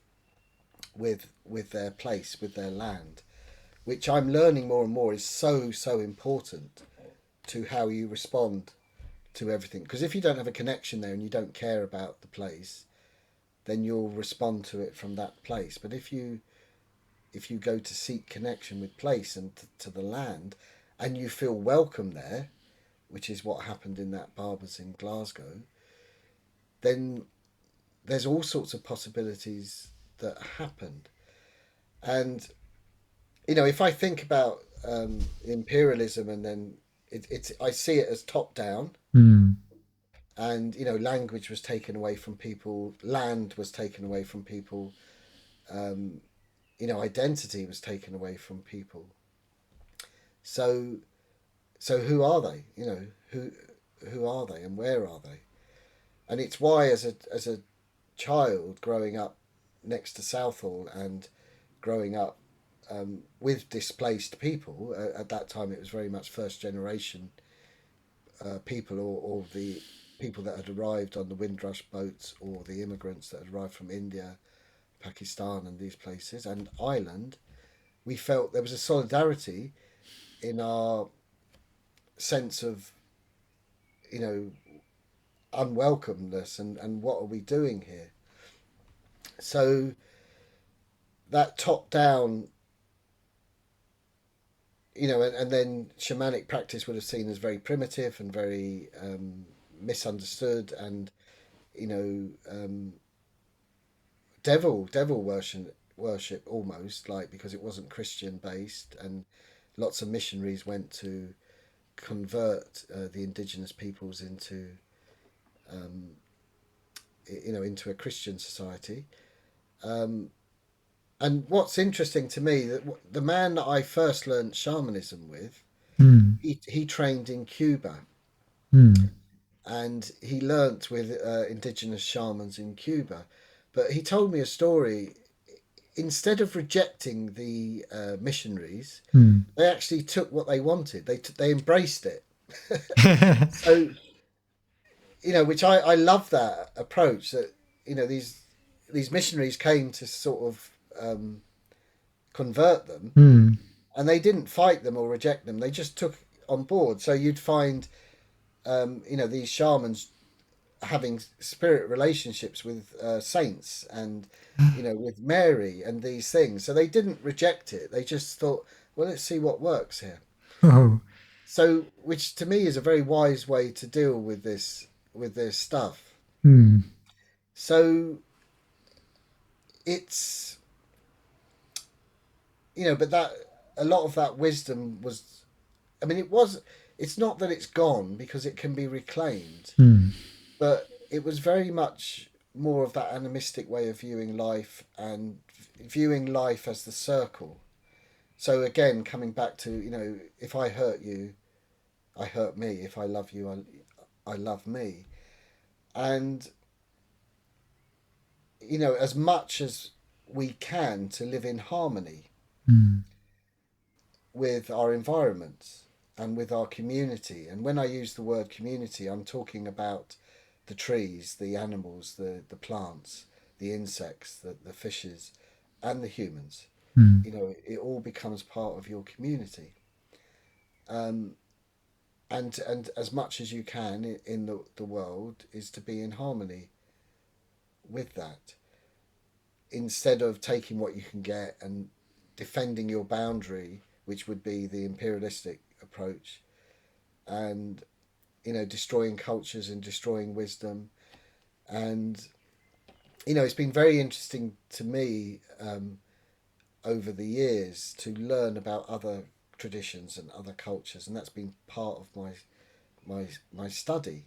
with their place, with their land, which I'm learning more and more is so important to how you respond to everything. Because if you don't have a connection there and you don't care about the place, then you'll respond to it from that place. But if you go to seek connection with place and to the land, and you feel welcome there, which is what happened in that barber's in Glasgow, then there's all sorts of possibilities that happened. And if I think about imperialism, and then it's I see it as top down, Mm. and language was taken away from people, land was taken away from people, um, identity was taken away from people. So who are they? Who are they and where are they? And it's why as a child growing up next to Southall and growing up with displaced people, at that time it was very much first generation people, or the people that had arrived on the Windrush boats, or the immigrants that had arrived from India, Pakistan and these places, and Ireland. We felt there was a solidarity in our sense of, you know, unwelcomeness, and what are we doing here? So that top down, and then shamanic practice would have seen as very primitive and very misunderstood, and you know devil worship almost, like, because it wasn't Christian based, and lots of missionaries went to convert the indigenous peoples into into a Christian society. Um, and what's interesting to me, that the man that I first learned shamanism with, Mm. he trained in Cuba, Mm. and he learnt with indigenous shamans in Cuba. But he told me a story. Instead of rejecting the missionaries, Mm. they actually took what they wanted. They embraced it. So which I love that approach. That these missionaries came to sort of convert them, Mm. and they didn't fight them or reject them. They just took on board. So you'd find these shamans having spirit relationships with saints, and with Mary and these things. So they didn't reject it. They just thought, well, let's see what works here. Oh. So, which to me is a very wise way to deal with this stuff. Mm. So it's but that a lot of that wisdom was, I mean, it's not that it's gone, because it can be reclaimed, Mm. but it was very much more of that animistic way of viewing life, and viewing life as the circle. So again, coming back to, if I hurt you, I hurt me. If I love you, I love me. And as much as we can, to live in harmony Mm. with our environment and with our community. And when I use the word community, I'm talking about the trees, the animals, the plants, the insects, the fishes, and the humans. Mm. You know, it all becomes part of your community. Um, and as much as you can in the world is to be in harmony with that, instead of taking what you can get and defending your boundary, which would be the imperialistic approach, and you know, destroying cultures and destroying wisdom. And you know, it's been very interesting to me, over the years, to learn about other traditions and other cultures, and that's been part of my study,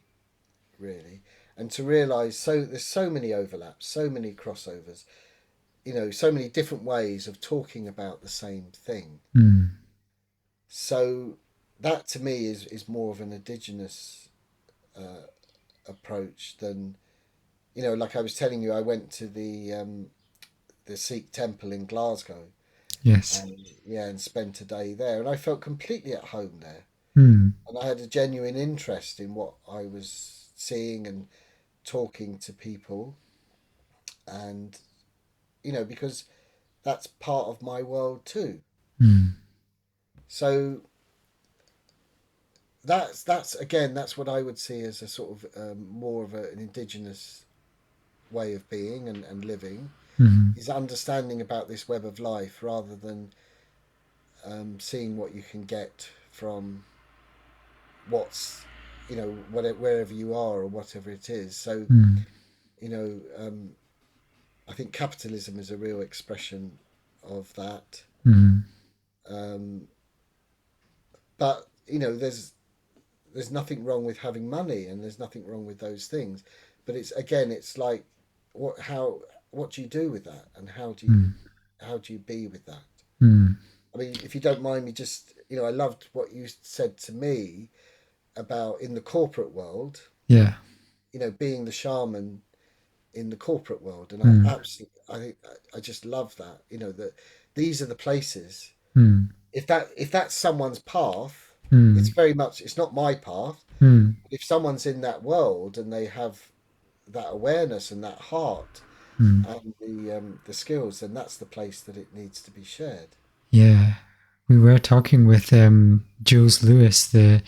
really. And to realize, so there's so many overlaps, so many crossovers, you know, so many different ways of talking about the same thing. Mm. So that to me is more of an indigenous approach than, you know, like I was telling you, I went to the Sikh temple in Glasgow, Yes. and yeah, and spent a day there, and I felt completely at home there, Mm. and I had a genuine interest in what I was seeing and talking to people, and you know, because that's part of my world too. Mm. So that's again, that's what I would see as a sort of more of an indigenous way of being and living, Mm. is understanding about this web of life rather than seeing what you can get from what's, you know, whatever, wherever you are or whatever it is. So Mm. you know, I think capitalism is a real expression of that. Mm. Um, but you know, there's nothing wrong with having money, and there's nothing wrong with those things. But it's again, it's like what do you do with that, and Mm. how do you be with that? Mm. I mean, if you don't mind me, just, you know, I loved what you said to me about in the corporate world. Yeah. You know, being the shaman in the corporate world, and I Mm. absolutely, I think I just love that. You know, that these are the places. Mm. If that's someone's path, it's Mm. very much, it's not my path. Mm. If someone's in that world and they have that awareness and that heart Mm. and the skills, then that's the place that it needs to be shared. Yeah. We were talking with Jules Lewis, the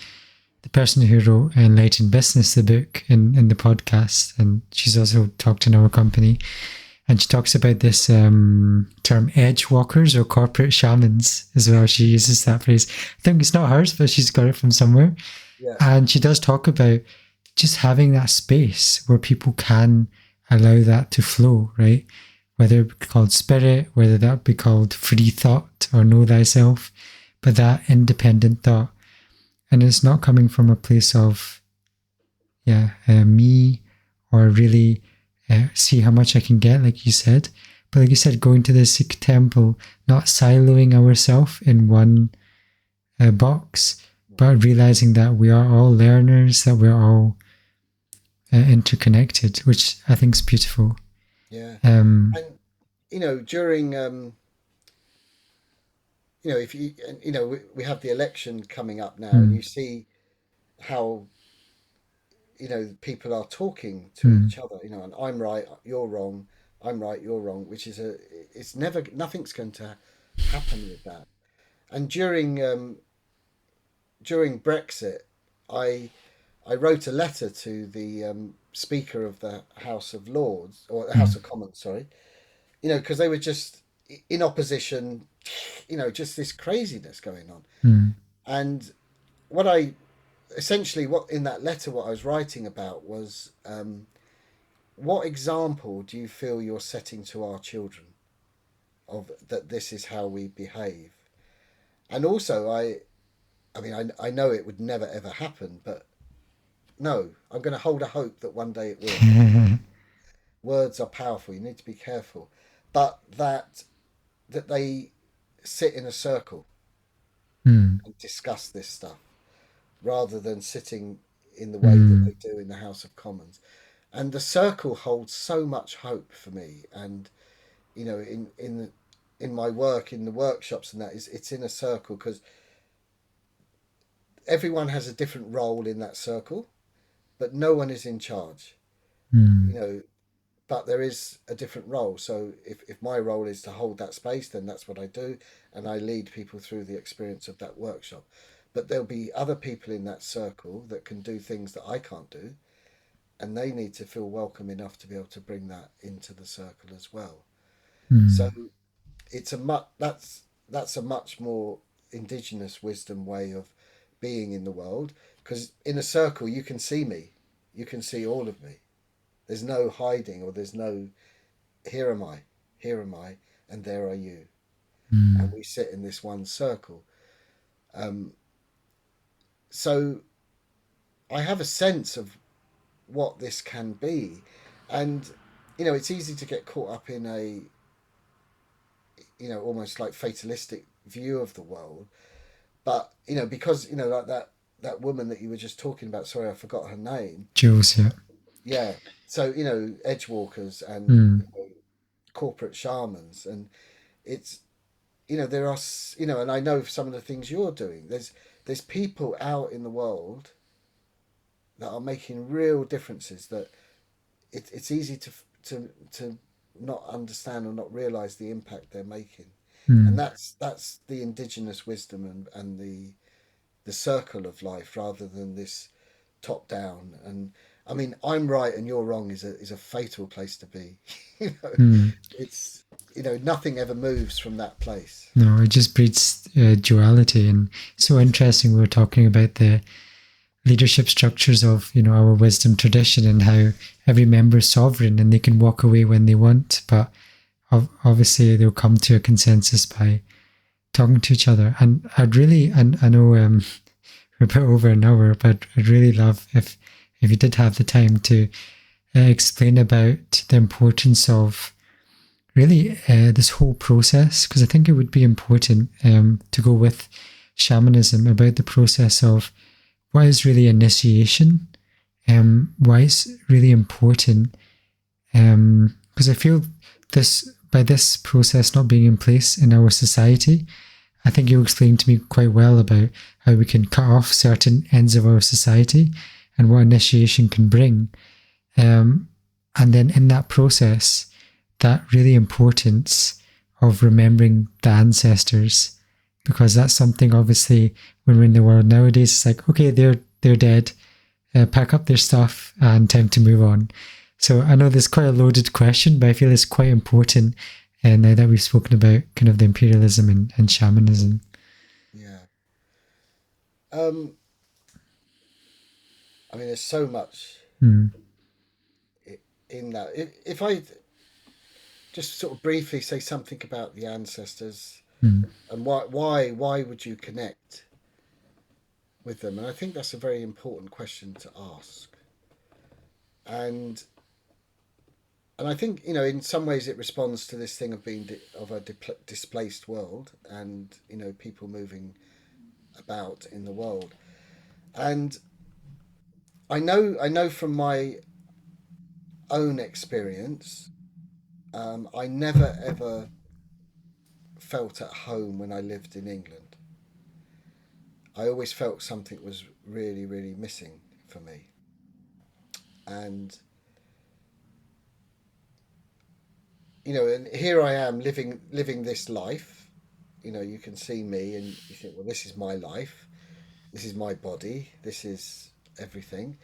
person who wrote Enlightened Business, the book, in the podcast, and she's also talked in our company. And she talks about this term edge walkers or corporate shamans as well. She uses that phrase. I think it's not hers, but she's got it from somewhere. Yeah, And she does talk about just having that space where people can allow that to flow, right? Whether it be called spirit, whether that be called free thought or know thyself, but that independent thought. And it's not coming from a place of, me, or really see how much I can get, like you said. But like you said, going to the Sikh temple, not siloing ourselves in one box, but realizing that we are all learners, that we're all interconnected, which I think is beautiful. yeah. Um, And you know, during you know, if you, and, you know, we have the election coming up now, and mm, you see how, you know, people are talking to mm, each other. You know, and I'm right, you're wrong. I'm right, you're wrong. Which is it's never, nothing's going to happen with that. And during Brexit, I I wrote a letter to the Speaker of the House of Lords, or the House mm, of Commons, sorry. You know, because they were just in opposition. You know, just this craziness going on. mm, And what I essentially, what in that letter, what I was writing about was, what example do you feel you're setting to our children of that this is how we behave? And also, I mean, I know it would never ever happen, but no, I'm going to hold a hope that one day it will happen. Words are powerful. You need to be careful, but that they sit in a circle mm, and discuss this stuff rather than sitting in the way that mm, they do in the House of Commons. And the circle holds so much hope for me. And you know, in my work, in the workshops, and that is, it's in a circle because everyone has a different role in that circle, but no one is in charge. you know, but there is a different role. So if my role is to hold that space, then that's what I do, and I lead people through the experience of that workshop. But there'll be other people in that circle that can do things that I can't do, and they need to feel welcome enough to be able to bring that into the circle as well. So Mm. it's that's a much more indigenous wisdom way of being in the world, because in a circle you can see me, you can see all of me. There's no hiding, or there's no here am I, here am I, and there are you, and Mm. we sit in this one circle. Um, so I have a sense of what this can be, and it's easy to get caught up in a almost like fatalistic view of the world. But because like that woman that you were just talking about, sorry, I forgot her name. Jules, yeah. Yeah. So edge walkers and Mm. corporate shamans, and it's there are and I know some of the things you're doing. There's people out in the world that are making real differences, that it's easy to not understand or not realize the impact they're making. And Mm. that's the indigenous wisdom, and the circle of life, rather than this top down. And I mean, I'm right and you're wrong is a fatal place to be. you know Mm. it's nothing ever moves from that place. No, it just breeds duality. And so interesting. We were talking about the leadership structures of our wisdom tradition, and how every member is sovereign and they can walk away when they want, but obviously they'll come to a consensus by talking to each other. And I'd really, and I know we're a bit over an hour, but I'd really love if you did have the time to explain about the importance of really this whole process, because I think it would be important to go with shamanism about the process of what is really initiation, why it's really important, because I feel this process not being in place in our society, I think you explained to me quite well about how we can cut off certain ends of our society and what initiation can bring. And then in that process, that really importance of remembering the ancestors, because that's something obviously when we're in the world nowadays, it's like, okay, they're dead, pack up their stuff and time to move on. So I know there's quite a loaded question, but I feel it's quite important. And now that we've spoken about kind of the imperialism and shamanism. Yeah. um I mean, there's so much Mm. in that. If I just sort of briefly say something about the ancestors, Mm. and why would you connect with them? And I think that's a very important question to ask. And I think in some ways it responds to this thing of being of a displaced world, and people moving about in the world. And I know from my own experience, I never ever felt at home when I lived in England. I always felt something was really, really missing for me. And and here I am living this life. You can see me and you think, well, this is my life, this is my body, this is everything.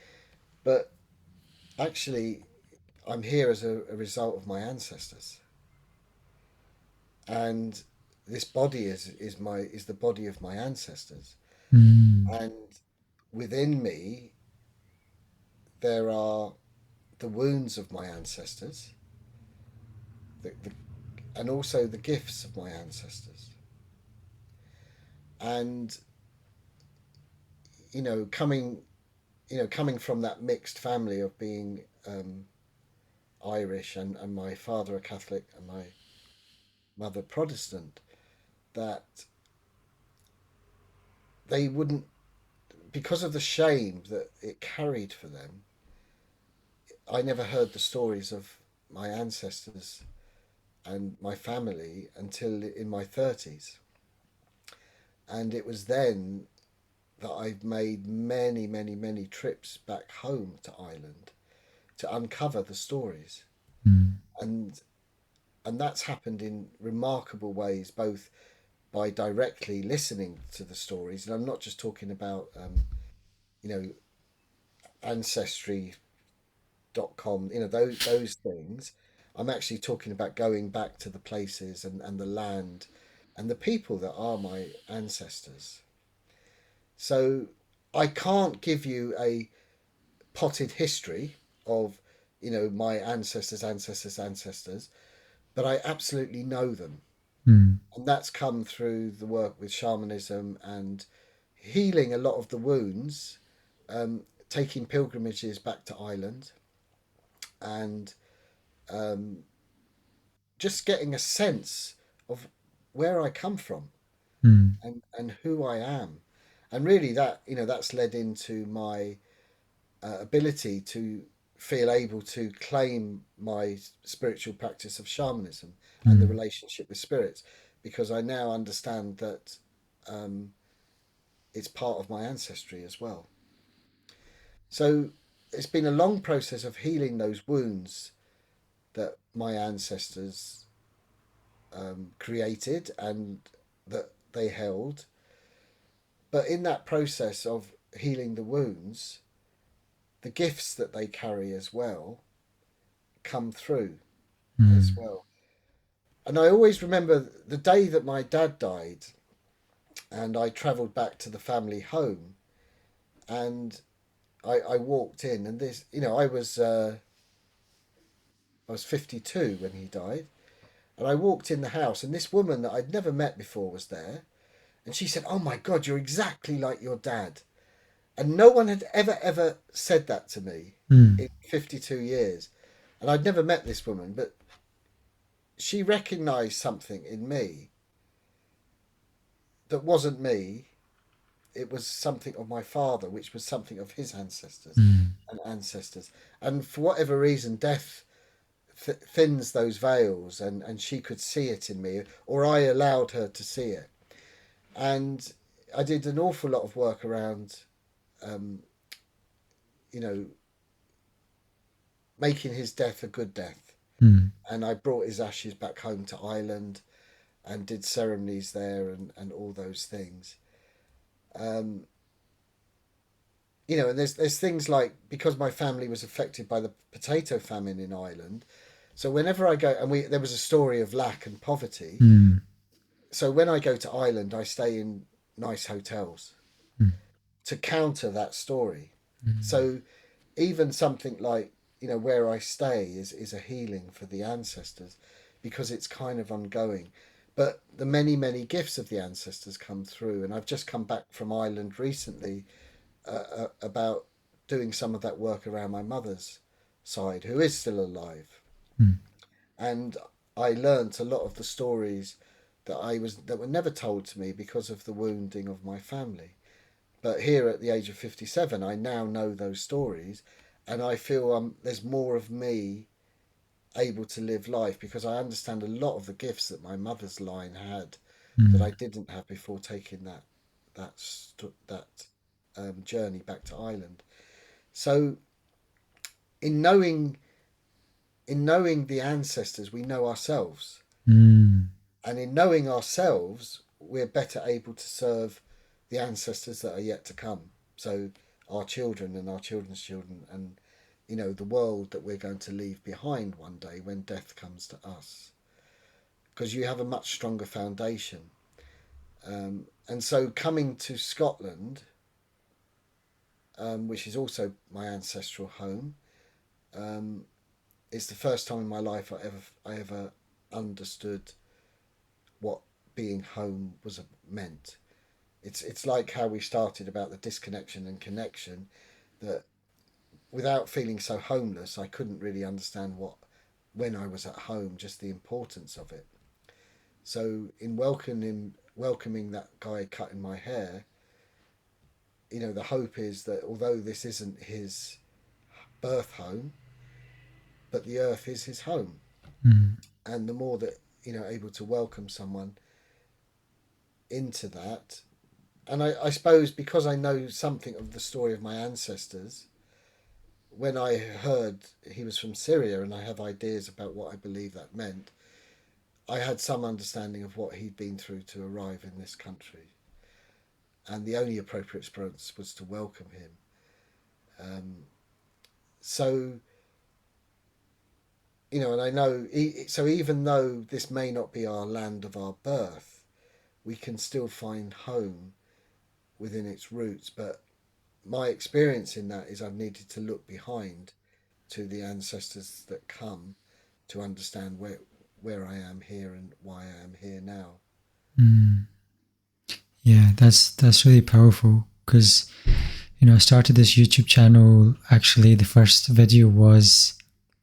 But actually, I'm here as a result of my ancestors, and this body is the body of my ancestors. Mm. And within me there are the wounds of my ancestors, the and also the gifts of my ancestors. And coming coming from that mixed family of being Irish, and my father a Catholic and my mother Protestant, that they wouldn't, because of the shame that it carried for them. I never heard the stories of my ancestors and my family until in my 30s. And it was then that I've made many, many, many trips back home to Ireland, to uncover the stories. And that's happened in remarkable ways, both by directly listening to the stories, and I'm not just talking about you know, ancestry.com, you know, those things. I'm actually talking about going back to the places and the land and the people that are my ancestors. So I can't give you a potted history of, you know, my ancestors, but I absolutely know them. And that's come through the work with shamanism and healing a lot of the wounds, taking pilgrimages back to Ireland, and just getting a sense of where I come from and who I am. And really, that, you know, that's led into my ability to feel able to claim my spiritual practice of shamanism and the relationship with spirits, because I now understand that um, it's part of my ancestry as well. So it's been a long process of healing those wounds that my ancestors created and that they held. But in that process of healing the wounds, the gifts that they carry as well come through as well. And I always remember the day that my dad died, and I travelled back to the family home, and I walked in, and this, you know, I was 52 when he died, and I walked in the house, and this woman that I'd never met before was there, and she said, "Oh my God, you're exactly like your dad." And no one had ever said that to me in 52 years. And I'd never met this woman, but she recognized something in me that wasn't me. It was something of my father, which was something of his ancestors and ancestors. And for whatever reason, death thins those veils, and she could see it in me, or I allowed her to see it. And I did an awful lot of work around, you know, making his death a good death. And I brought his ashes back home to Ireland and did ceremonies there and all those things. You know, and there's things like, because my family was affected by the potato famine in Ireland, so whenever I go, and there was a story of lack and poverty. So when I go to Ireland, I stay in nice hotels to counter that story. So even something like, you know, where I stay is a healing for the ancestors, because it's kind of ongoing. But the many gifts of the ancestors come through, and I've just come back from Ireland recently, about doing some of that work around my mother's side, who is still alive. And I learnt a lot of the stories that were never told to me because of the wounding of my family. But here at the age of 57, I now know those stories, and I feel there's more of me able to live life, because I understand a lot of the gifts that my mother's line had that I didn't have before taking that journey back to Ireland. So in knowing the ancestors, we know ourselves, and in knowing ourselves, we're better able to serve the ancestors that are yet to come. So our children and our children's children, and, you know, the world that we're going to leave behind one day when death comes to us, because you have a much stronger foundation. And so coming to Scotland, which is also my ancestral home, it's the first time in my life I ever understood what being home was meant. It's like how we started about the disconnection and connection, that without feeling so homeless, I couldn't really understand what, when I was at home, just the importance of it. So in welcoming that guy cutting my hair, you know, the hope is that although this isn't his birth home, but the earth is his home. And the more that, you know, able to welcome someone into that, and I suppose because I know something of the story of my ancestors, when I heard he was from Syria, and I have ideas about what I believe that meant, I had some understanding of what he'd been through to arrive in this country, and the only appropriate response was to welcome him. Um, so and I know, so even though this may not be our land of our birth, we can still find home within its roots. But my experience in that is I've needed to look behind to the ancestors that come to understand where I am here and why I am here now. Mm. Yeah, that's really powerful because I started this YouTube channel. Actually, the first video was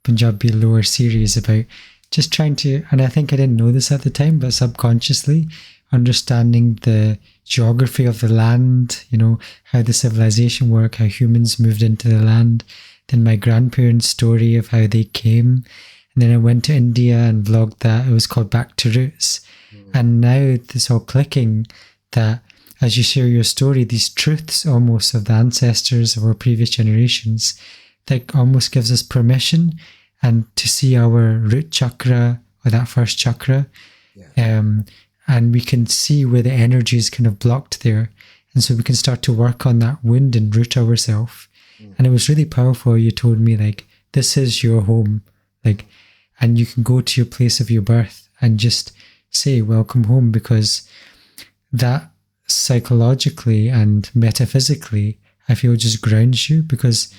Punjabi lore series about just trying to, and I think I didn't know this at the time, but subconsciously understanding the geography of the land, how the civilization worked, how humans moved into the land, then my grandparents' story of how they came. And then I went to India and vlogged that. It was called Back to Roots. Mm. And now it's all clicking that as you share your story, these truths almost of the ancestors of our previous generations, that almost gives us permission and to see our root chakra or that first chakra. Yeah. And we can see where the energy is kind of blocked there. And so we can start to work on that wound and root ourselves. Mm. And it was really powerful. You told me, like, this is your home. Like, and you can go to your place of your birth and just say, welcome home, because that psychologically and metaphysically, I feel just grounds you, because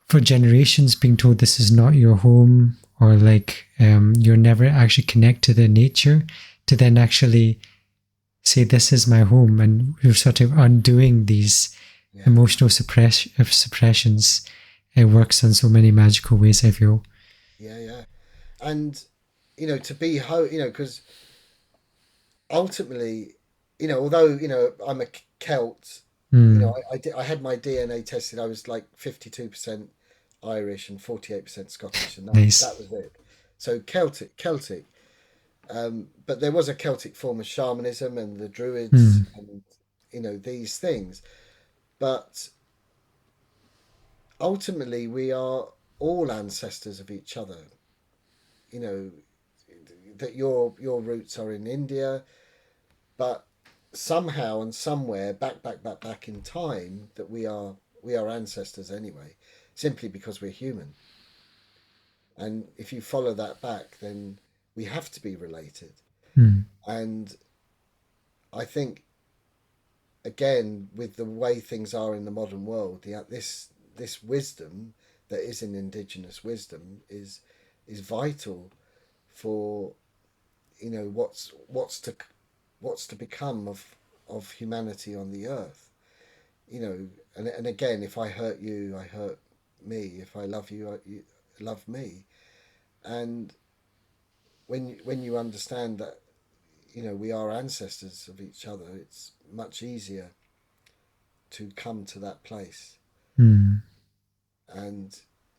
for generations being told this is not your home, or like you're never actually connected to nature, to then actually say this is my home, and you're sort of undoing these emotional suppressions. It works in so many magical ways, I feel. Yeah. And to be because ultimately, although I'm a Celt, I had my DNA tested. I was like 52% Irish and 48% Scottish, and Nice. that was it. So Celtic. But there was a Celtic form of shamanism and the druids and these things. But ultimately, we are all ancestors of each other. You know that your roots are in India, but somehow and somewhere back in time that we are ancestors anyway, simply because we're human. And if you follow that back, then we have to be related. And I think, again, with the way things are in the modern world, this wisdom that is an indigenous wisdom is vital for what's to become of humanity on the earth. And again, if I hurt you, I hurt me. If I love you, you love me. And when you understand that we are ancestors of each other, it's much easier to come to that place. And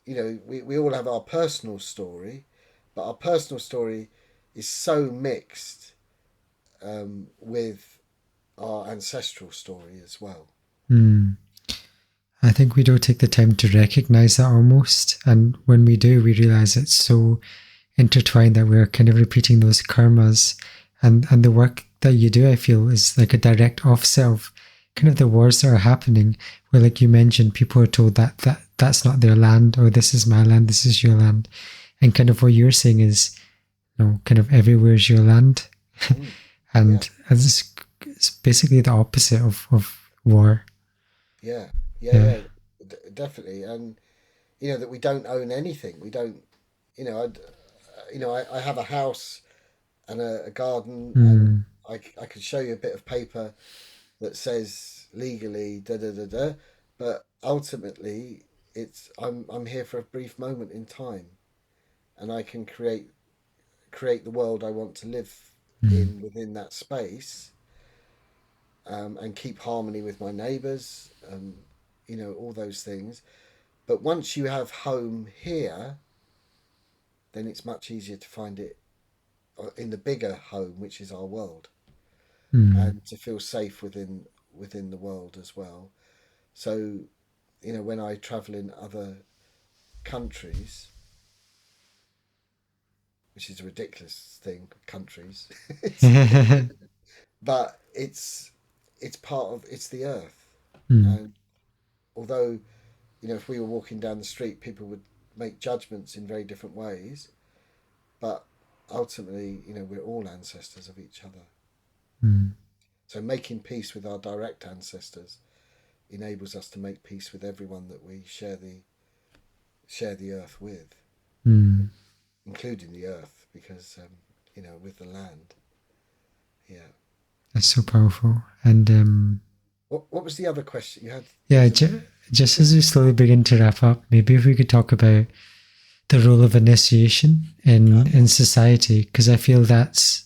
we all have our personal story, but our personal story is so mixed with our ancestral story as well. I think we don't take the time to recognize that almost. And when we do, we realize it's so intertwined that we're kind of repeating those karmas. And the work that you do, I feel, is like a direct offset of kind of the wars that are happening, where, like you mentioned, people are told that that's not their land, or this is my land, this is your land. And kind of what you're saying is, kind of everywhere is your land. And it's basically the opposite of war. Yeah, definitely. And that we don't own anything. We don't. I have a house and a garden, and I could show you a bit of paper that says legally da da da da, but ultimately I'm here for a brief moment in time, and I can create the world I want to live in within that space, and keep harmony with my neighbours, all those things. But once you have home here, then it's much easier to find it in the bigger home, which is our world, and to feel safe within the world as well. So, when I travel in other countries, which is a ridiculous thing, countries, but it's part of it's the earth. Mm, And although, if we were walking down the street, people would make judgments in very different ways, but ultimately, we're all ancestors of each other. mm, So making peace with our direct ancestors enables us to make peace with everyone that we share the earth with, mm. including the earth, because with the land. Yeah. That's so powerful. And What was the other question you had? There yeah, was another. just as we slowly begin to wrap up, maybe if we could talk about the role of initiation in society, because I feel that's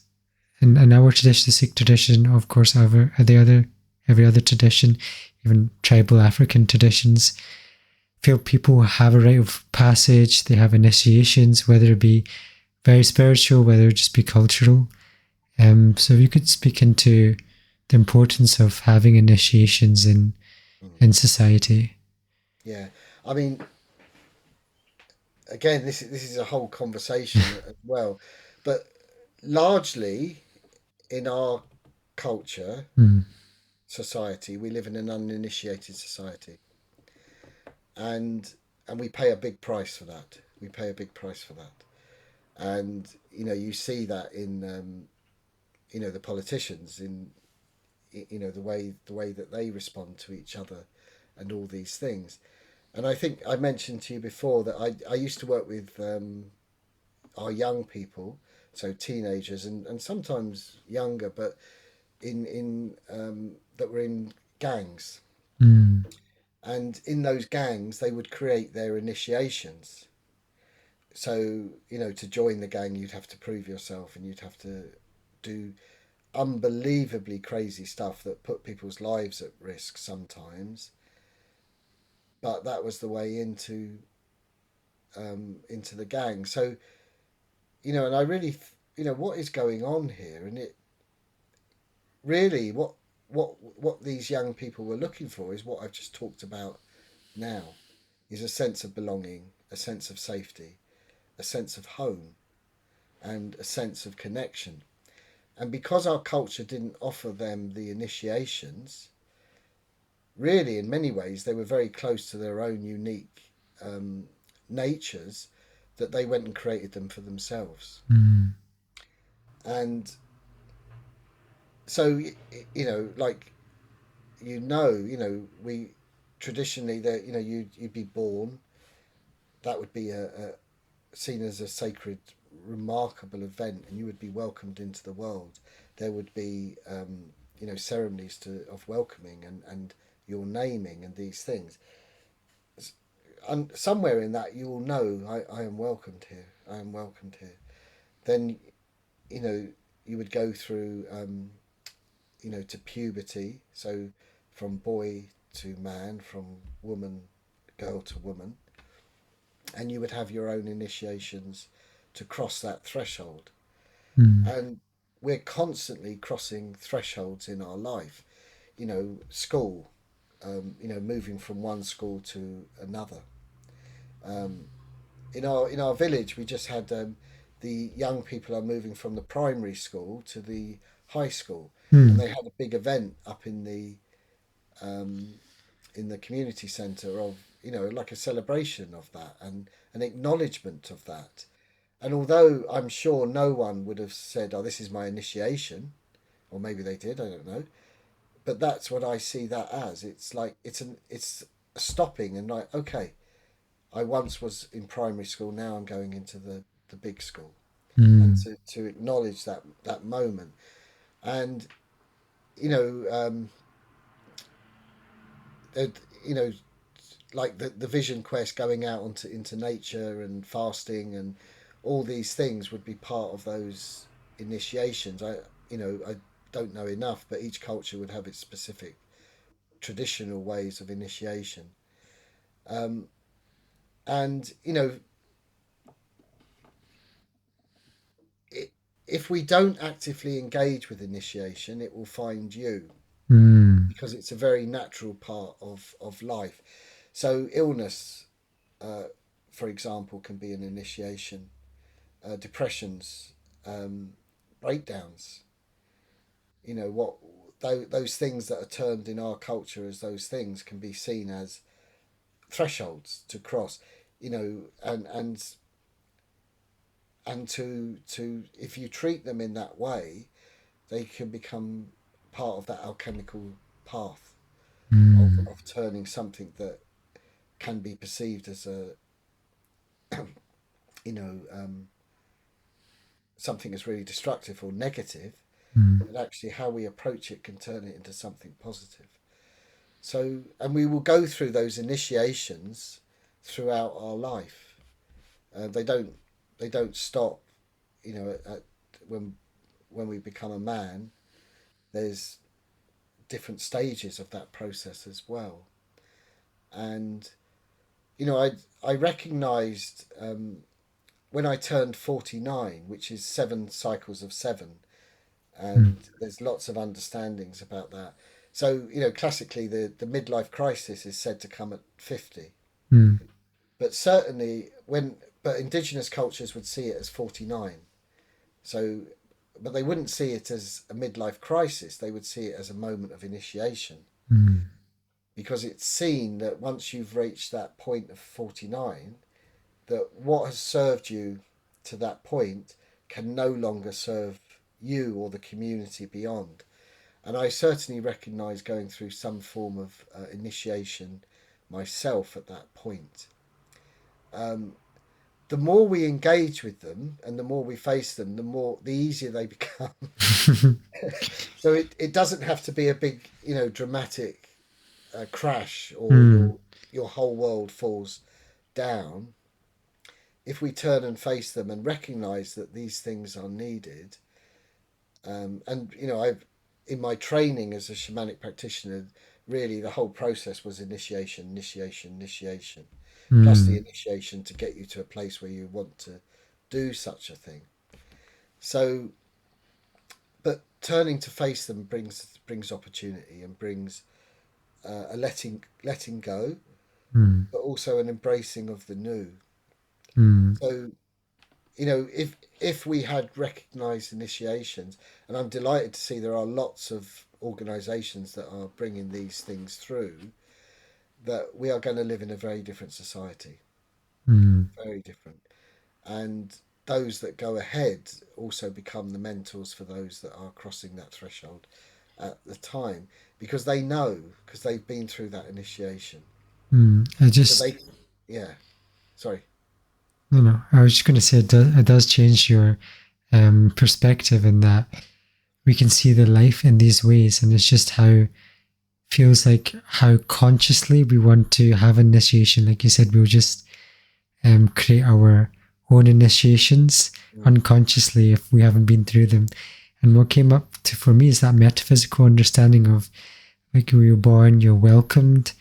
in our tradition, the Sikh tradition, of course, every other tradition, even tribal African traditions, feel people have a rite of passage, they have initiations, whether it be very spiritual, whether it just be cultural. So if you could speak into the importance of having initiations in society. Yeah. I mean, again, this is a whole conversation as well, but largely in our culture, Mm, society, we live in an uninitiated society, and we pay a big price for that. We pay a big price for that, and you see that in the politicians, in the way that they respond to each other, and all these things. And I think I mentioned to you before that I used to work with our young people, so teenagers and sometimes younger, but in that were in gangs. mm, And in those gangs, they would create their initiations. So, to join the gang, you'd have to prove yourself and you'd have to do unbelievably crazy stuff that put people's lives at risk sometimes. But that was the way into the gang. So, and I really, what is going on here? And it really, what these young people were looking for is what I've just talked about now, is a sense of belonging, a sense of safety, a sense of home, and a sense of connection. And because our culture didn't offer them the initiations, really, in many ways, they were very close to their own unique um, natures, that they went and created them for themselves. mm, And so, like, we traditionally, that you'd be born, that would be a seen as a sacred, remarkable event, and you would be welcomed into the world. There would be, ceremonies of welcoming and your naming and these things. And somewhere in that, you will know, I am welcomed here. I am welcomed here. Then, you know, you would go through, to puberty. So from boy to man, from woman, girl to woman, and you would have your own initiations to cross that threshold. mm, And we're constantly crossing thresholds in our life. School, moving from one school to another. Um, in our village, we just had the young people are moving from the primary school to the high school, and mm, they had a big event up um, in the community centre of like a celebration of that and an acknowledgement of that. And although I'm sure no one would have said, "Oh, this is my initiation," or maybe they did, I don't know. But that's what I see that as. It's like it's a stopping and like, okay, I once was in primary school, now I'm going into the big school, and mm, to acknowledge that moment. And you know, it, you know, like the vision quest, going out into nature and fasting and all these things would be part of those initiations. I don't know enough, but each culture would have its specific traditional ways of initiation. Um, and it, if we don't actively engage with initiation, it will find you, mm, because it's a very natural part of life. So illness, for example, can be an initiation. Depressions, breakdowns. What those things that are termed in our culture as those things can be seen as thresholds to cross. And to if you treat them in that way, they can become part of that alchemical path of turning something that can be perceived as a you know something as really destructive or negative, but actually how we approach it can turn it into something positive. So, and we will go through those initiations throughout our life. They don't stop. When we become a man, there's different stages of that process as well. And I recognised when I turned 49, which is 7 cycles of 7, and there's lots of understandings about that. So classically, the midlife crisis is said to come at 50, but certainly but indigenous cultures would see it as 49. So, but they wouldn't see it as a midlife crisis. They would see it as a moment of initiation, because it's seen that once you've reached that point of 49, that what has served you to that point can no longer serve you or the community beyond. And I certainly recognise going through some form of initiation myself at that point. The more we engage with them and the more we face them, the easier they become. So it doesn't have to be a big, dramatic crash, or your whole world falls down. If we turn and face them and recognise that these things are needed, and I've in my training as a shamanic practitioner, really the whole process was initiation, plus the initiation to get you to a place where you want to do such a thing. So, but turning to face them brings opportunity and brings a letting go, but also an embracing of the new. So, if we had recognised initiations, and I'm delighted to see there are lots of organisations that are bringing these things through, that we are going to live in a very different society, very different. And those that go ahead also become the mentors for those that are crossing that threshold at the time, because they've been through that initiation. I So just, yeah, sorry. I was just going to say it does change your perspective in that we can see the life in these ways, and it's just how feels like how consciously we want to have initiation. Like you said, we'll just create our own initiations unconsciously if we haven't been through them. And what came up for me is that metaphysical understanding of, like, when you're born, you're welcomed.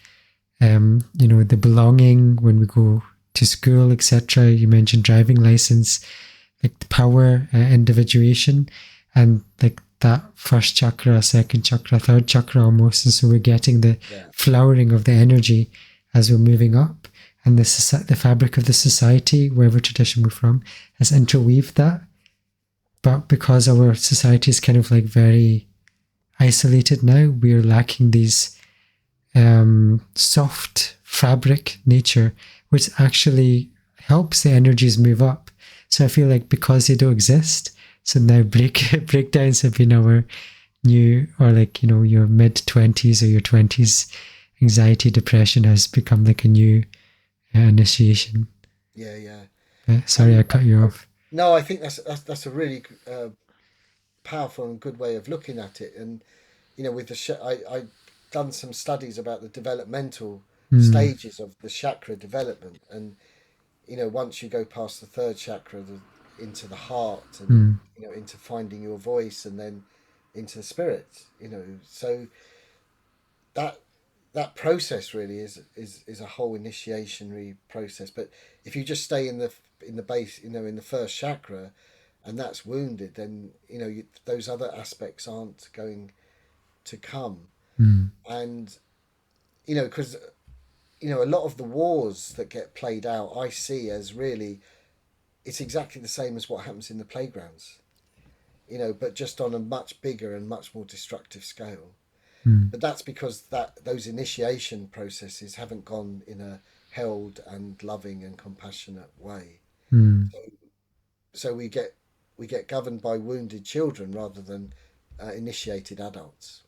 The belonging when we go to school, etc. You mentioned driving license, like the power, individuation, and like that first chakra, second chakra, third chakra almost. And so we're getting the flowering of the energy as we're moving up. And the fabric of the society, wherever tradition we're from, has interweaved that. But because our society is kind of like very isolated now, we're lacking these soft fabric nature, which actually helps the energies move up. So I feel like because they don't exist, so now breakdowns have been our new, or like, your mid-20s or your 20s anxiety, depression has become like a new initiation. Yeah. Sorry, I cut you off. No, I think that's a really powerful and good way of looking at it. And with I done some studies about the developmental stages of the chakra development, and once you go past the third chakra, into the heart, and into finding your voice, and then into the spirit, so that process really is a whole initiationary process. But if you just stay in the base, in the first chakra, and that's wounded, then those other aspects aren't going to come. And because a lot of the wars that get played out, I see as really, it's exactly the same as what happens in the playgrounds, but just on a much bigger and much more destructive scale. Mm. But that's because those initiation processes haven't gone in a held and loving and compassionate way. Mm. So we get governed by wounded children rather than initiated adults.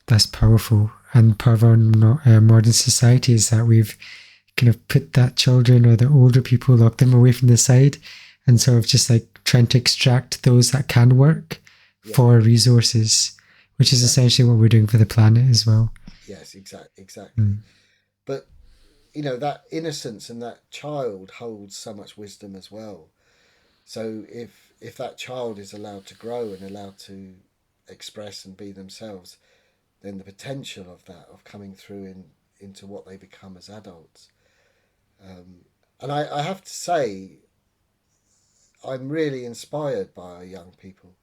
That's powerful. And part of our modern society is that we've kind of put that children or the older people, lock them away from the side, and sort of just like trying to extract those that can work Yeah, for resources, which is exactly. essentially what we're doing for the planet as well. Yes, exactly. Mm. But that innocence and that child holds so much wisdom as well. So if that child is allowed to grow and allowed to express and be themselves, then the potential of that, of coming through into what they become as adults. And I have to say, I'm really inspired by our young people,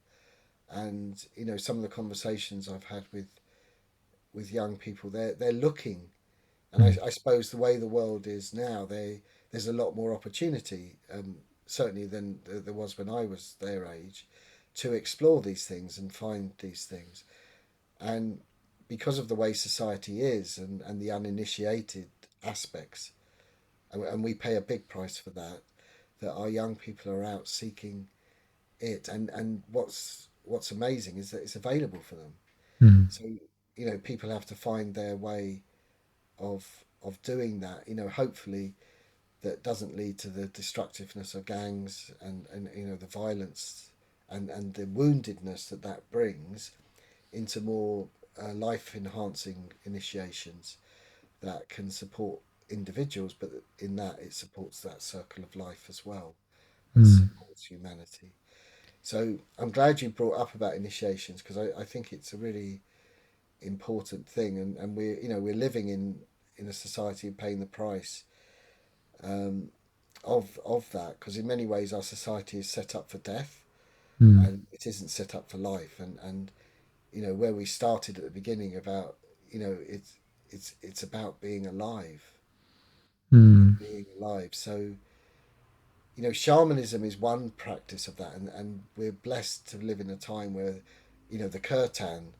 and some of the conversations I've had with young people, they're looking, and Mm. I suppose the way the world is now, there's a lot more opportunity, certainly than there was when I was their age, to explore these things and find these things. And because of the way society is, and the uninitiated aspects, and we pay a big price for that, that our young people are out seeking it. And what's amazing is that it's available for them. Mm. So people have to find their way of doing that. Hopefully that doesn't lead to the destructiveness of gangs, and the violence and the woundedness that brings, into more life enhancing initiations that can support individuals, but in that it supports that circle of life as well, and Mm. supports humanity. So I'm glad you brought up about initiations, because I think it's a really important thing, and we're living in a society and paying the price um, of that, because in many ways our society is set up for death, Mm. and it isn't set up for life. And where we started at the beginning about, it's about being alive, Mm. being alive. So shamanism is one practice of that, and we're blessed to live in a time where the kirtan,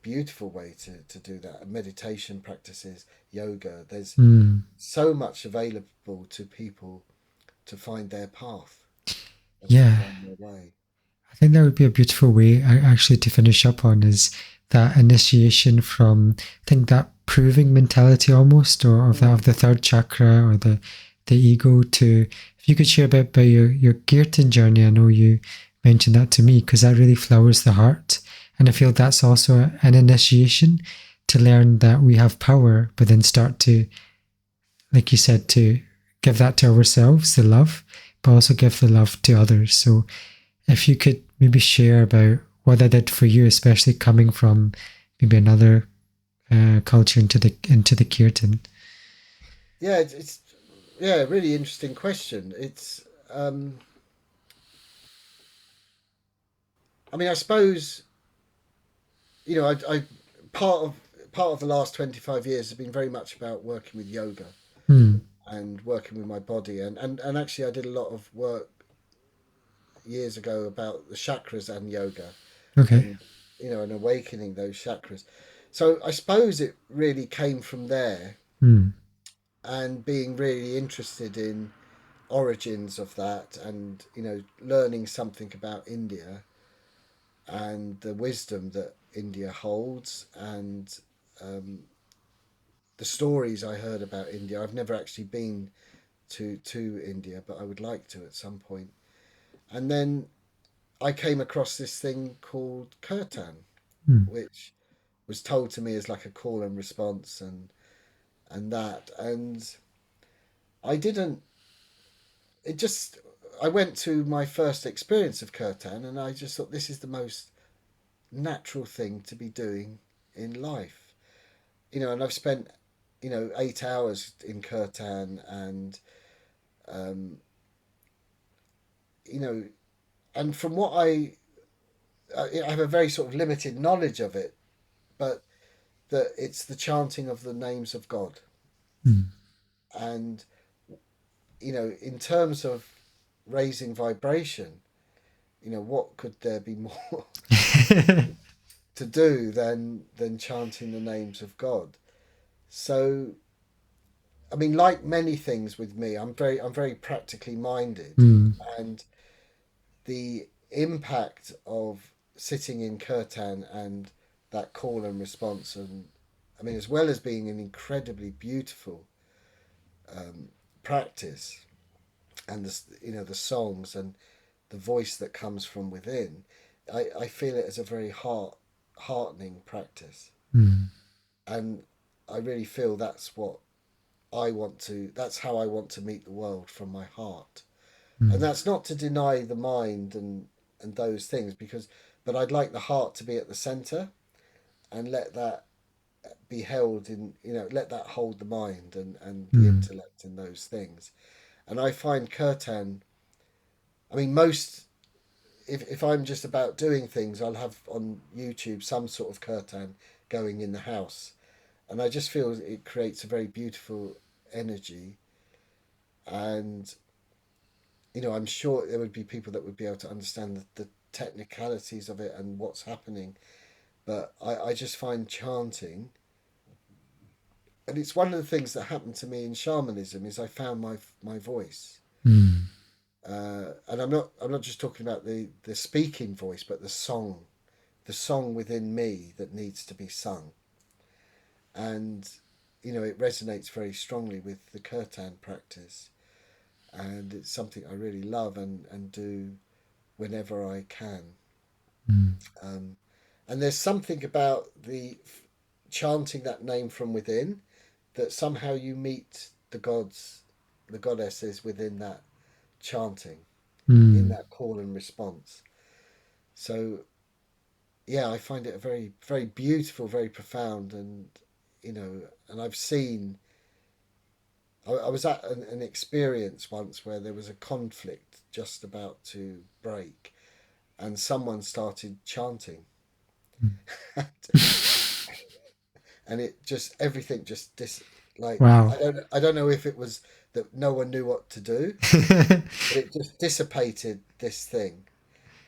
beautiful way to do that. Meditation practices, yoga. There's Mm. so much available to people to find their path and to Yeah, find their way. I think that would be a beautiful way actually to finish up on is that initiation from, I think, that proving mentality almost, or of that of Mm. the third chakra or the ego, to, if you could share a bit about your kirtan journey. I know you mentioned that to me, because that really flowers the heart. And I feel that's also an initiation to learn that we have power, but then start to, like you said, to give that to ourselves, the love, but also give the love to others. So if you could maybe share about what that did for you, especially coming from maybe another culture into the kirtan. Yeah, it's yeah, a really interesting question. It's I mean, I suppose I part of the last 25 years has been very much about working with yoga Hmm. and working with my body, and actually I did a lot of work years ago about the chakras and yoga, Okay. and and awakening those chakras. So I suppose it really came from there, Hmm. and being really interested in origins of that, and learning something about India and the wisdom that India holds, and um, the stories I heard about India. I've never actually been to India, but I would like to at some point. And then I came across this thing called kirtan, Hmm. which was told to me as like a call and response, and I didn't. It just I went to my first experience of kirtan, and I just thought this is the most natural thing to be doing in life. And I've spent 8 hours in kirtan, and um, you know, and from what I have a very sort of limited knowledge of it, but that it's the chanting of the names of God. Mm. And, you know, in terms of raising vibration, you know, what could there be more to do than chanting the names of God? So, I mean, like many things with me, I'm very practically minded, Mm. and the impact of sitting in kirtan and that call and response, and I mean, as well as being an incredibly beautiful practice, and the, you know, the songs and the voice that comes from within, I feel it as a very heartening practice, Mm. and I really feel that's what I want to. That's how I want to meet the world, from my heart. And Mm. that's not to deny the mind and those things, because but I'd like the heart to be at the center, and let that be held in, you know, let that hold the mind and the Mm. intellect and those things. And I find kirtan, I mean, most, if I'm just about doing things, I'll have on YouTube some sort of kirtan going in the house, and I just feel it creates a very beautiful energy. And, you know, I'm sure there would be people that would be able to understand the technicalities of it and what's happening. But I just find chanting, and it's one of the things that happened to me in shamanism, is I found my voice. Mm. And I'm not just talking about the speaking voice, but the song within me that needs to be sung. And, you know, it resonates very strongly with the kirtan practice, and it's something I really love and do whenever I can. Mm. Um, and there's something about the chanting that name from within, that somehow you meet the gods, the goddesses within that chanting, in Mm. that call and response. So yeah, I find it a very very beautiful, very profound, and, you know, and I've seen. I was at an experience once where there was a conflict just about to break, and someone started chanting, and it just, everything just like, Wow. I don't know if it was that no one knew what to do, but it just dissipated this thing.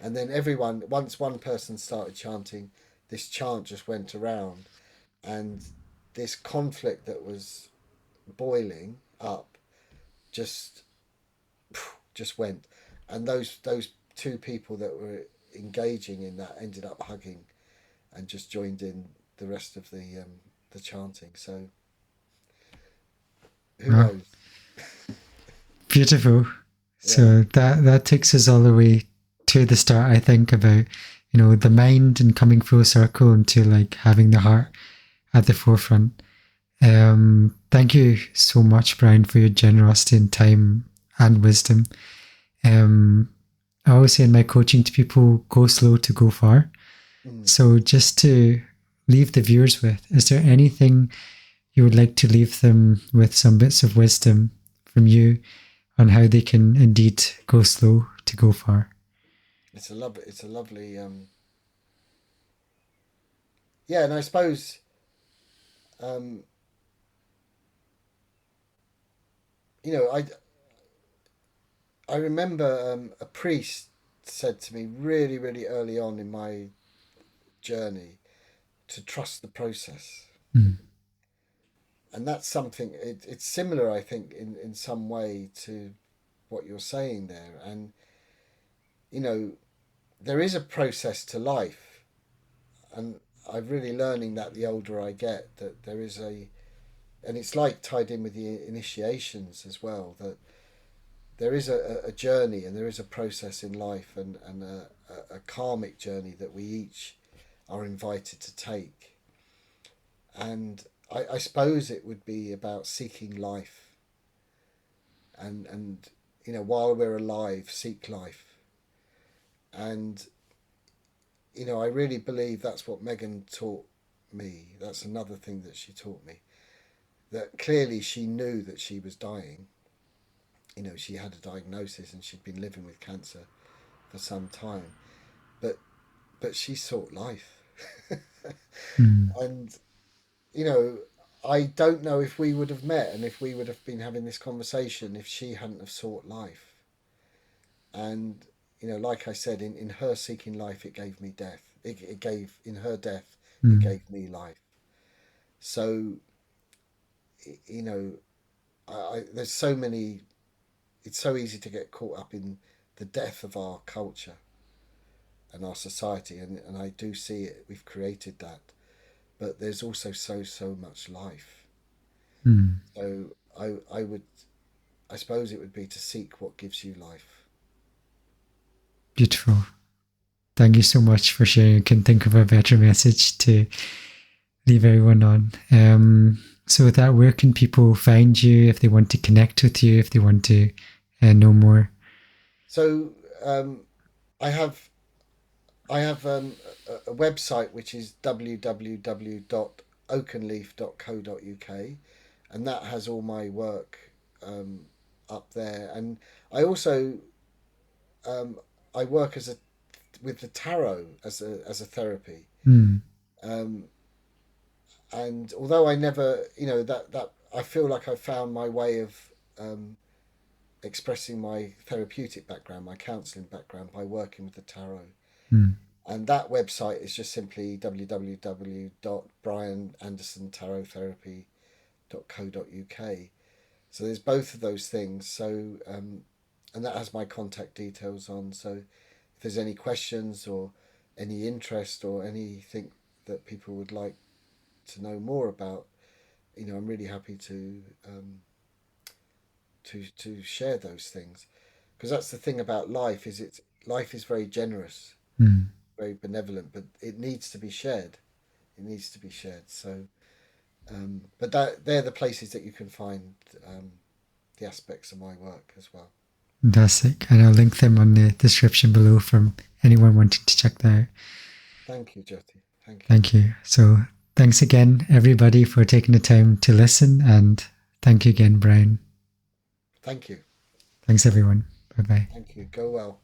And then everyone, once one person started chanting, this chant just went around, and this conflict that was boiling up just just went, and those two people that were engaging in that ended up hugging and just joined in the rest of the chanting. So who Wow. knows? Beautiful. Yeah. So that takes us all the way to the start, I think, about, you know, the mind and coming full circle into like having the heart at the forefront. Thank you so much, Brian, for your generosity and time and wisdom. I always say in my coaching to people, go slow to go far. Mm. So just to leave the viewers with, is there anything you would like to leave them with, some bits of wisdom from you on how they can indeed go slow to go far? It's a lovely yeah, and I suppose um, you know, I remember a priest said to me really really early on in my journey to trust the process. Mm. And that's something, it's similar, I think, in some way to what you're saying there. And, you know, there is a process to life, and I'm really learning that the older I get, that there is and it's like tied in with the initiations as well, that there is a journey, and there is a process in life, and a karmic journey that we each are invited to take. And I suppose it would be about seeking life, and, you know, while we're alive, seek life. And, you know, I really believe that's what Megan taught me. That's another thing that she taught me, that clearly she knew that she was dying. You know, she had a diagnosis and she'd been living with cancer for some time, but she sought life. Mm. And, you know, I don't know if we would have met and if we would have been having this conversation if she hadn't have sought life. And, like I said, in her seeking life, it gave me death. It gave, in her death, it gave me life. So, there's so many, it's so easy to get caught up in the death of our culture and our society. And I do see it, we've created that. But there's also so much life. So I suppose it would be to seek what gives you life. Beautiful. Thank you so much for sharing. I can think of a better message to leave everyone on. So with that, where can people find you if they want to connect with you, if they want to know more? So I have a website which is www.oakenleaf.co.uk, and that has all my work up there. And I also I work with the tarot as a therapy. And although I never, that I feel like I found my way of expressing my therapeutic background, my counselling background, by working with the tarot. And that website is just simply www.brianandersontarottherapy.co.uk. So there's both of those things. So and that has my contact details on. So if there's any questions or any interest or anything that people would like to know more about, I'm really happy to share those things, because that's the thing about life, is life is very generous, very benevolent, but it needs to be shared. So but they're the places that you can find the aspects of my work as well. Fantastic. And I'll link them on the description below from anyone wanting to check that out. Thank you, Jhoty. Thank you. Thank you. So thanks again, everybody, for taking the time to listen. And thank you again, Brian. Thank you. Thanks, everyone. Bye-bye. Thank you. Go well.